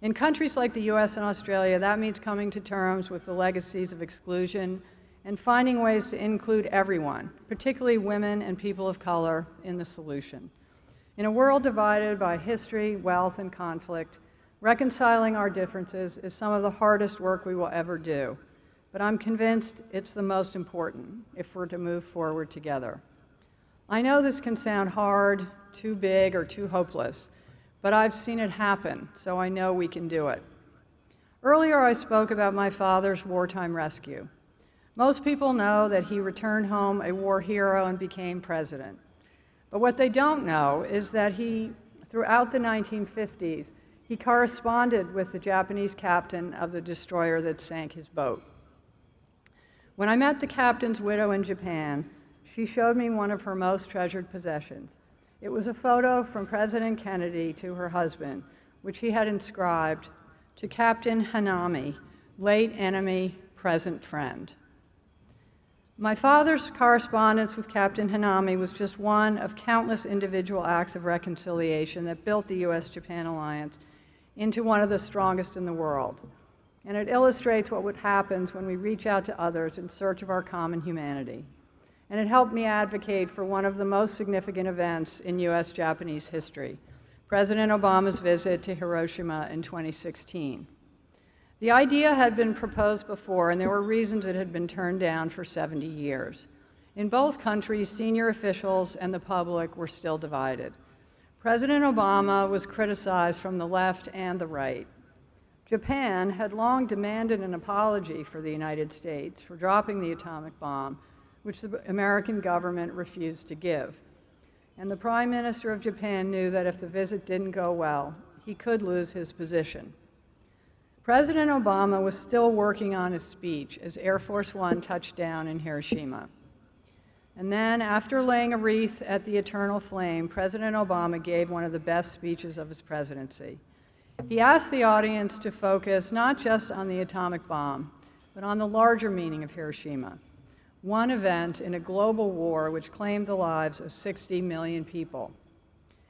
In countries like the US and Australia, that means coming to terms with the legacies of exclusion and finding ways to include everyone, particularly women and people of color, in the solution. In a world divided by history, wealth, and conflict, reconciling our differences is some of the hardest work we will ever do. But I'm convinced it's the most important if we're to move forward together. I know this can sound hard, too big, or too hopeless, but I've seen it happen, so I know we can do it. Earlier, I spoke about my father's wartime rescue. Most people know that he returned home a war hero and became president. But what they don't know is that throughout the 1950s, he corresponded with the Japanese captain of the destroyer that sank his boat. When I met the captain's widow in Japan, she showed me one of her most treasured possessions. It was a photo from President Kennedy to her husband, which he had inscribed, "To Captain Hanami, late enemy, present friend." My father's correspondence with Captain Hanami was just one of countless individual acts of reconciliation that built the US-Japan alliance into one of the strongest in the world. And it illustrates what happens when we reach out to others in search of our common humanity. And it helped me advocate for one of the most significant events in US-Japanese history, President Obama's visit to Hiroshima in 2016. The idea had been proposed before, and there were reasons it had been turned down for 70 years. In both countries, senior officials and the public were still divided. President Obama was criticized from the left and the right. Japan had long demanded an apology for the United States for dropping the atomic bomb, which the American government refused to give. And the Prime Minister of Japan knew that if the visit didn't go well, he could lose his position. President Obama was still working on his speech as Air Force One touched down in Hiroshima. And then, after laying a wreath at the eternal flame, President Obama gave one of the best speeches of his presidency. He asked the audience to focus not just on the atomic bomb, but on the larger meaning of Hiroshima, one event in a global war which claimed the lives of 60 million people,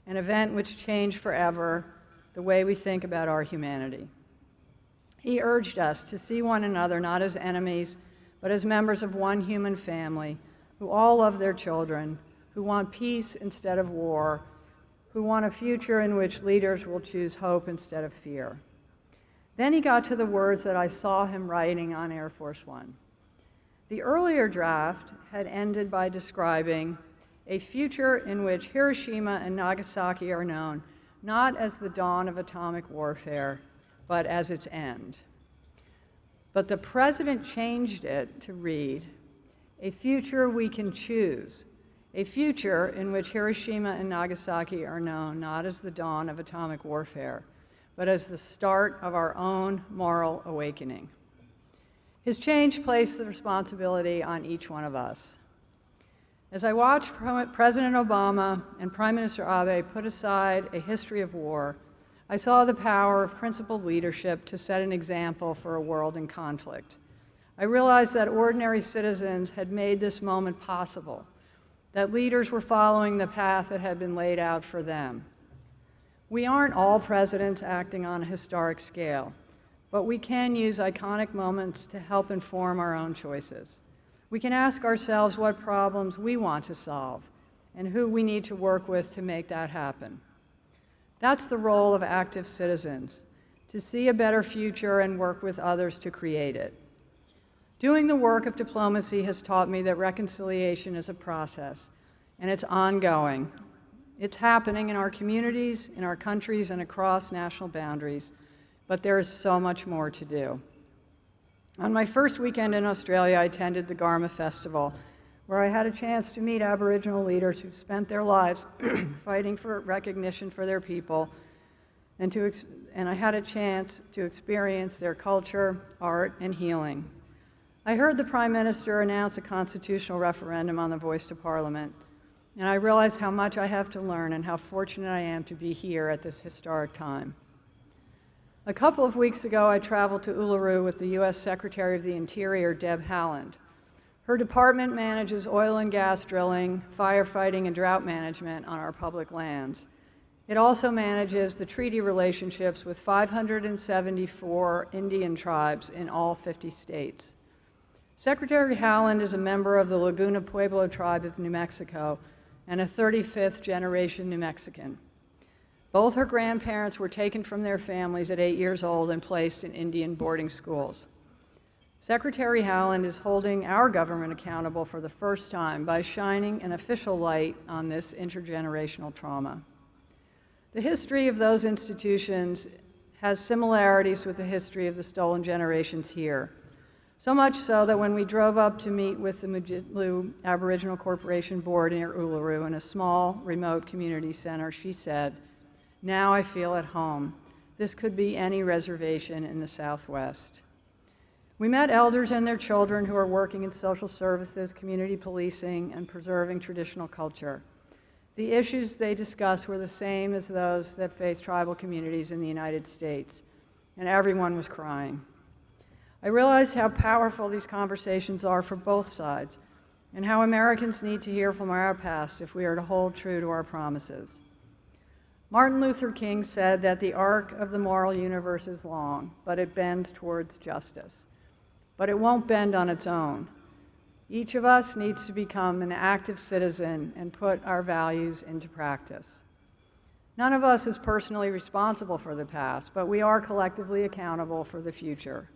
an event which changed forever the way we think about our humanity. He urged us to see one another not as enemies, but as members of one human family who all love their children, who want peace instead of war, who want a future in which leaders will choose hope instead of fear. Then he got to the words that I saw him writing on Air Force One. The earlier draft had ended by describing a future in which Hiroshima and Nagasaki are known not as the dawn of atomic warfare, but as its end. But the president changed it to read, "A future we can choose, a future in which Hiroshima and Nagasaki are known not as the dawn of atomic warfare, but as the start of our own moral awakening." His change placed the responsibility on each one of us. As I watched President Obama and Prime Minister Abe put aside a history of war, I saw the power of principled leadership to set an example for a world in conflict. I realized that ordinary citizens had made this moment possible, that leaders were following the path that had been laid out for them. We aren't all presidents acting on a historic scale, but we can use iconic moments to help inform our own choices. We can ask ourselves what problems we want to solve and who we need to work with to make that happen. That's the role of active citizens, to see a better future and work with others to create it. Doing the work of diplomacy has taught me that reconciliation is a process, and it's ongoing. It's happening in our communities, in our countries, and across national boundaries, but there is so much more to do. On my first weekend in Australia, I attended the Garma Festival, where I had a chance to meet Aboriginal leaders who've spent their lives fighting for recognition for their people, and I had a chance to experience their culture, art, and healing. I heard the Prime Minister announce a constitutional referendum on the voice to Parliament, and I realized how much I have to learn and how fortunate I am to be here at this historic time. A couple of weeks ago, I traveled to Uluru with the U.S. Secretary of the Interior, Deb Haaland. Her department manages oil and gas drilling, firefighting, and drought management on our public lands. It also manages the treaty relationships with 574 Indian tribes in all 50 states. Secretary Haaland is a member of the Laguna Pueblo tribe of New Mexico and a 35th generation New Mexican. Both her grandparents were taken from their families at 8 years old and placed in Indian boarding schools. Secretary Haaland is holding our government accountable for the first time by shining an official light on this intergenerational trauma. The history of those institutions has similarities with the history of the stolen generations here. So much so that when we drove up to meet with the Mujitlu Aboriginal Corporation Board near Uluru in a small, remote community center, she said, "Now I feel at home. This could be any reservation in the Southwest." We met elders and their children who are working in social services, community policing, and preserving traditional culture. The issues they discussed were the same as those that face tribal communities in the United States, and everyone was crying. I realized how powerful these conversations are for both sides, and how Americans need to hear from our past if we are to hold true to our promises. Martin Luther King said that the arc of the moral universe is long, but it bends towards justice. But it won't bend on its own. Each of us needs to become an active citizen and put our values into practice. None of us is personally responsible for the past, but we are collectively accountable for the future.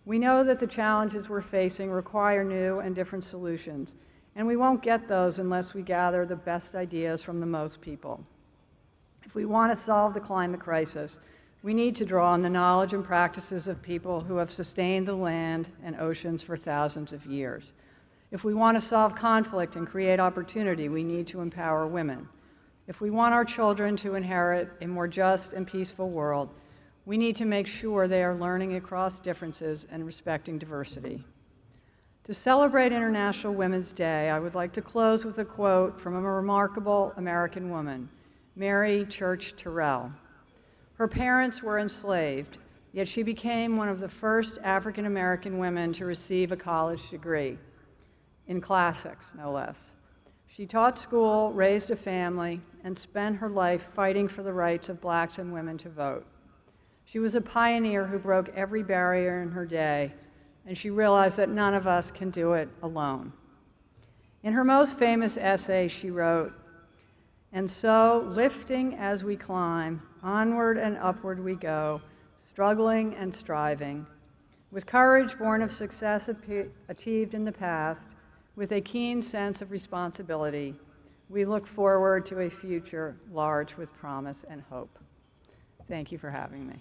We know that the challenges we're facing require new and different solutions, and we won't get those unless we gather the best ideas from the most people. If we want to solve the climate crisis, we need to draw on the knowledge and practices of people who have sustained the land and oceans for thousands of years. If we want to solve conflict and create opportunity, we need to empower women. If we want our children to inherit a more just and peaceful world, we need to make sure they are learning across differences and respecting diversity. To celebrate International Women's Day, I would like to close with a quote from a remarkable American woman, Mary Church Terrell. Her parents were enslaved, yet she became one of the first African American women to receive a college degree, in classics, no less. She taught school, raised a family, and spent her life fighting for the rights of blacks and women to vote. She was a pioneer who broke every barrier in her day, and she realized that none of us can do it alone. In her most famous essay, she wrote, "And so, lifting as we climb, onward and upward we go, struggling and striving, with courage born of success achieved in the past, with a keen sense of responsibility, we look forward to a future large with promise and hope." Thank you for having me.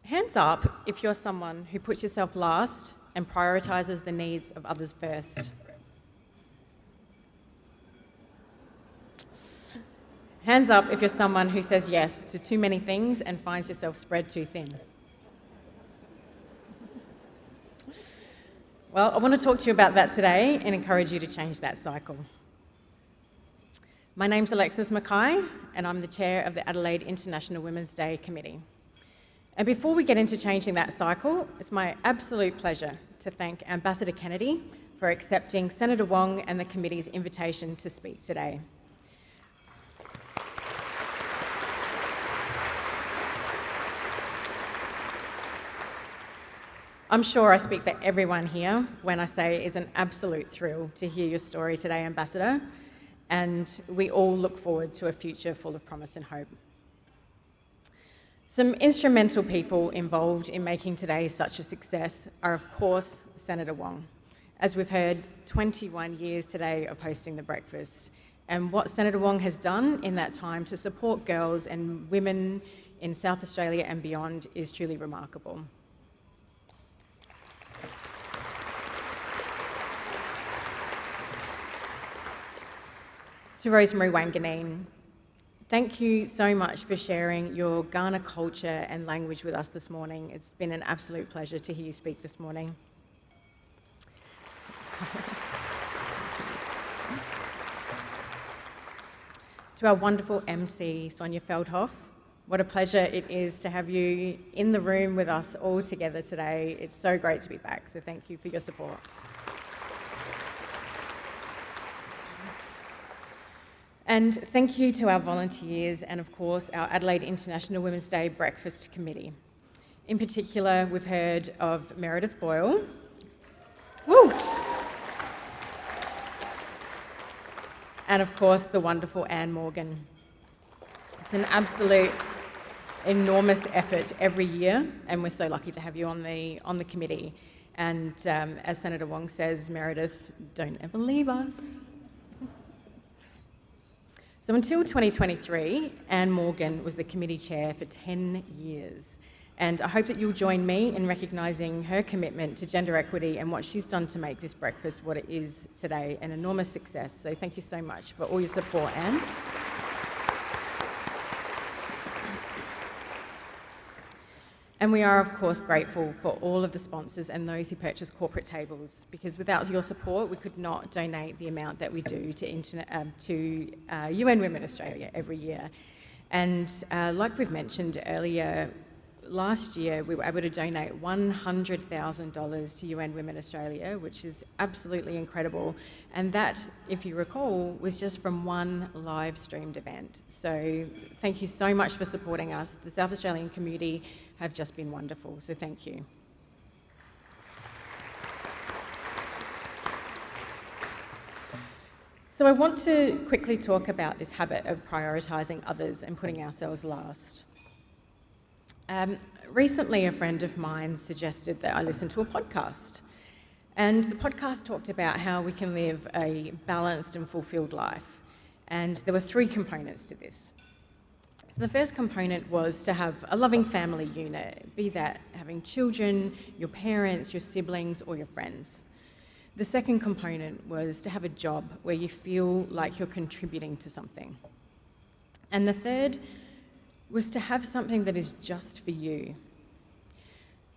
Hands up if you're someone who puts yourself last and prioritizes the needs of others first. Hands up if you're someone who says yes to too many things and finds yourself spread too thin. Well, I want to talk to you about that today and encourage you to change that cycle. My name's Alexis Mackay, and I'm the chair of the Adelaide International Women's Day Committee. And before we get into changing that cycle, it's my absolute pleasure to thank Ambassador Kennedy for accepting Senator Wong and the committee's invitation to speak today. I'm sure I speak for everyone here when I say it's an absolute thrill to hear your story today, Ambassador, and we all look forward to a future full of promise and hope. Some instrumental people involved in making today such a success are, of course, Senator Wong. As we've heard, 21 years today of hosting the breakfast, and what Senator Wong has done in that time to support girls and women in South Australia and beyond is truly remarkable. To Rosemary Wanganeen, thank you so much for sharing your Kaurna culture and language with us this morning. It's been an absolute pleasure to hear you speak this morning. To our wonderful MC, Sonya Feldhoff, what a pleasure it is to have you in the room with us all together today. It's so great to be back, so thank you for your support. And thank you to our volunteers and, of course, our Adelaide International Women's Day Breakfast Committee. In particular, we've heard of Meredith Boyle. Woo! And, of course, the wonderful Anne Morgan. It's an absolute enormous effort every year, and we're so lucky to have you on the committee. And as Senator Wong says, Meredith, don't ever leave us. So until 2023, Anne Morgan was the committee chair for 10 years. And I hope that you'll join me in recognising her commitment to gender equity and what she's done to make this breakfast what it is today, an enormous success. So thank you so much for all your support, Anne. And we are, of course, grateful for all of the sponsors and those who purchase corporate tables, because without your support, we could not donate the amount that we do to UN Women Australia every year. And like we've mentioned earlier, last year we were able to donate $100,000 to UN Women Australia, which is absolutely incredible. And that, if you recall, was just from one live streamed event. So thank you so much for supporting us. The South Australian community have just been wonderful, so thank you. So I want to quickly talk about this habit of prioritising others and putting ourselves last. Recently, a friend of mine suggested that I listen to a podcast. And the podcast talked about how we can live a balanced and fulfilled life. And there were 3 components to this. So the first component was to have a loving family unit, be that having children, your parents, your siblings, or your friends. The second component was to have a job where you feel like you're contributing to something. And the third was to have something that is just for you.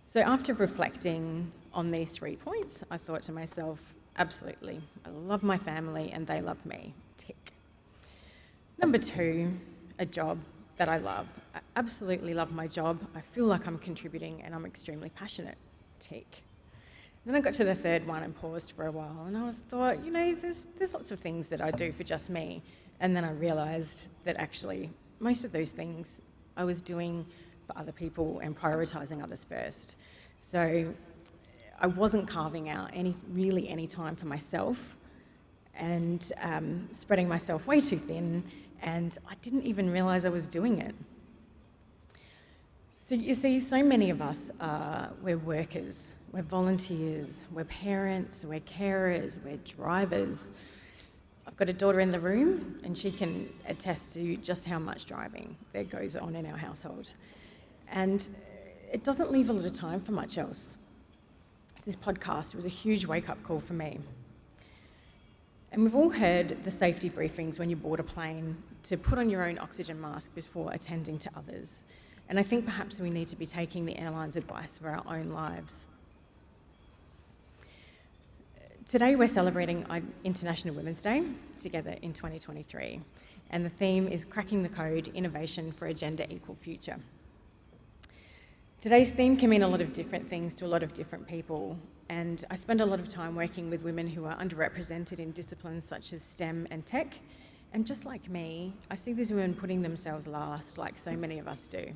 So after reflecting on these 3 points, I thought to myself, absolutely, I love my family and they love me, tick. Number 2, a job that I love. I absolutely love my job. I feel like I'm contributing and I'm extremely passionate, tick. Then I got to the third one and paused for a while and I thought, you know, there's lots of things that I do for just me. And then I realised that actually most of those things I was doing for other people and prioritising others first. So I wasn't carving out any time for myself and spreading myself way too thin, and I didn't even realise I was doing it. So you see, so many of us we're workers, we're volunteers, we're parents, we're carers, we're drivers. I've got a daughter in the room and she can attest to just how much driving there goes on in our household. And it doesn't leave a lot of time for much else. This podcast was a huge wake-up call for me. And we've all heard the safety briefings when you board a plane to put on your own oxygen mask before attending to others. And I think perhaps we need to be taking the airline's advice for our own lives. Today we're celebrating International Women's Day together in 2023, and the theme is Cracking the Code, Innovation for a Gender Equal Future. Today's theme can mean a lot of different things to a lot of different people, and I spend a lot of time working with women who are underrepresented in disciplines such as STEM and tech, and just like me, I see these women putting themselves last like so many of us do.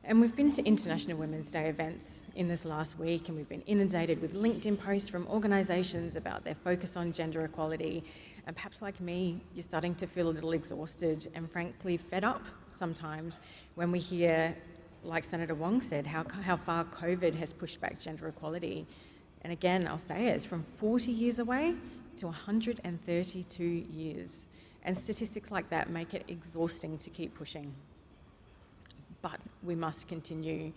And we've been to International Women's Day events in this last week, and we've been inundated with LinkedIn posts from organisations about their focus on gender equality. And perhaps like me, you're starting to feel a little exhausted and frankly fed up sometimes when we hear, like Senator Wong said, how far COVID has pushed back gender equality. And again, I'll say it, it's from 40 years away to 132 years. And statistics like that make it exhausting to keep pushing. But we must continue.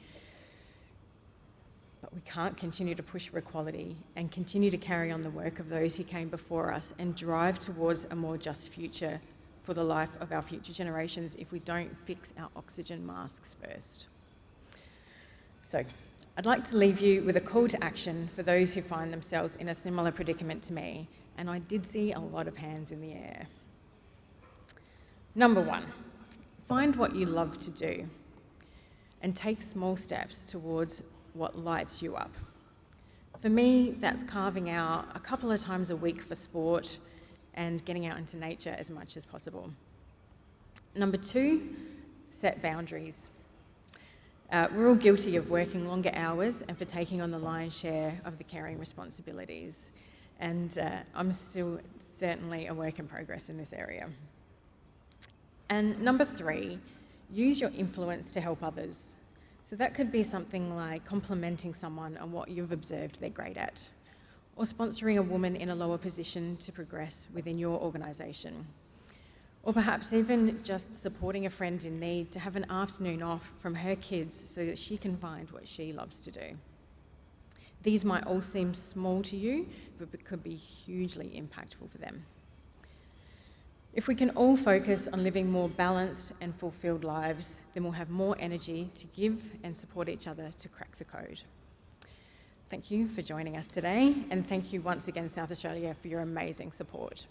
But we can't continue to push for equality and continue to carry on the work of those who came before us and drive towards a more just future for the life of our future generations if we don't fix our oxygen masks first. So, I'd like to leave you with a call to action for those who find themselves in a similar predicament to me, and I did see a lot of hands in the air. Number one, find what you love to do and take small steps towards what lights you up. For me, that's carving out a couple of times a week for sport and getting out into nature as much as possible. Number two, set boundaries. We're all guilty of working longer hours and for taking on the lion's share of the caring responsibilities. And I'm still certainly a work in progress in this area. And number three, use your influence to help others. So that could be something like complimenting someone on what you've observed they're great at, or sponsoring a woman in a lower position to progress within your organisation. Or perhaps even just supporting a friend in need to have an afternoon off from her kids so that she can find what she loves to do. These might all seem small to you, but could be hugely impactful for them. If we can all focus on living more balanced and fulfilled lives, then we'll have more energy to give and support each other to crack the code. Thank you for joining us today, and thank you once again, South Australia, for your amazing support.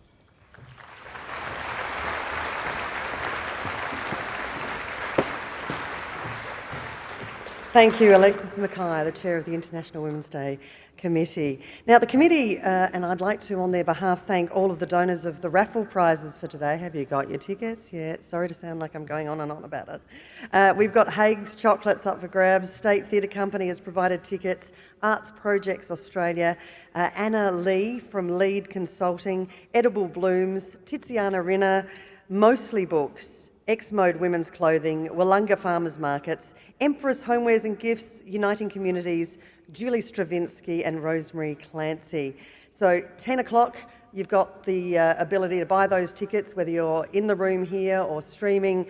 Thank you, Alexis Mackay, the Chair of the International Women's Day Committee. Now, the committee, and I'd like to, on their behalf, thank all of the donors of the raffle prizes for today. Have you got your tickets? Yeah, sorry to sound like I'm going on and on about it. We've got Haig's Chocolates up for grabs. State Theatre Company has provided tickets. Arts Projects Australia. Anna Lee from Lead Consulting. Edible Blooms. Tiziana Rinner. Mostly Books. X-Mode Women's Clothing, Wollonga Farmers Markets, Empress Homewares and Gifts, Uniting Communities, Julie Stravinsky and Rosemary Clancy. So 10 o'clock, you've got the ability to buy those tickets, whether you're in the room here or streaming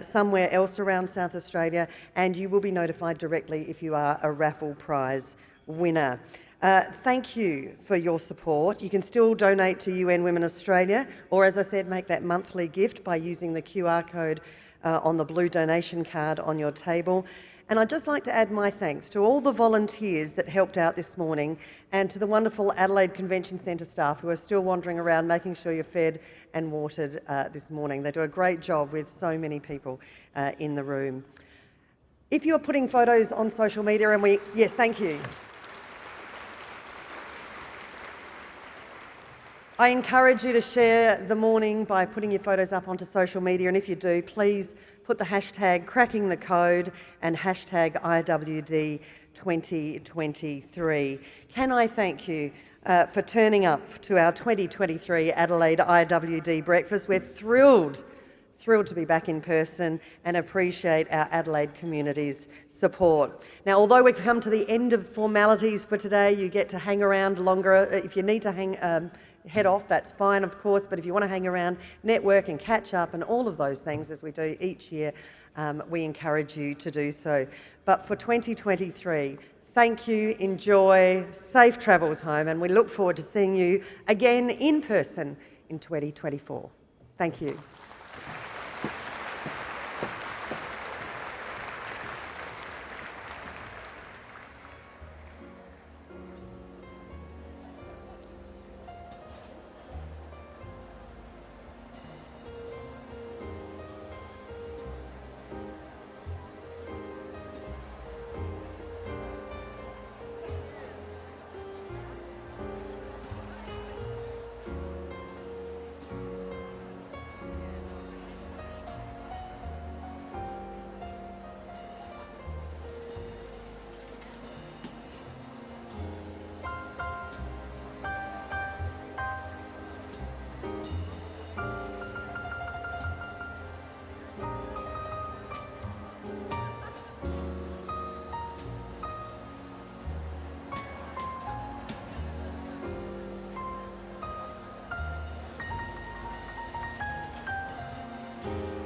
somewhere else around South Australia, and you will be notified directly if you are a raffle prize winner. Thank you for your support. You can still donate to UN Women Australia, or as I said, make that monthly gift by using the QR code on the blue donation card on your table. And I'd just like to add my thanks to all the volunteers that helped out this morning, and to the wonderful Adelaide Convention Centre staff who are still wandering around making sure you're fed and watered this morning. They do a great job with so many people in the room. If you're putting photos on social media, and yes, thank you. I encourage you to share the morning by putting your photos up onto social media, and if you do, please put the hashtag cracking the code and hashtag IWD 2023. Can I thank you for turning up to our 2023 Adelaide IWD breakfast. We're thrilled to be back in person and appreciate our Adelaide community's support. Now, although we've come to the end of formalities for today, you get to hang around longer. If you need to head off, that's fine, of course, but if you want to hang around, network and catch up and all of those things as we do each year, we encourage you to do so. But for 2023, thank you, enjoy, safe travels home, and we look forward to seeing you again in person in 2024. Thank you. you.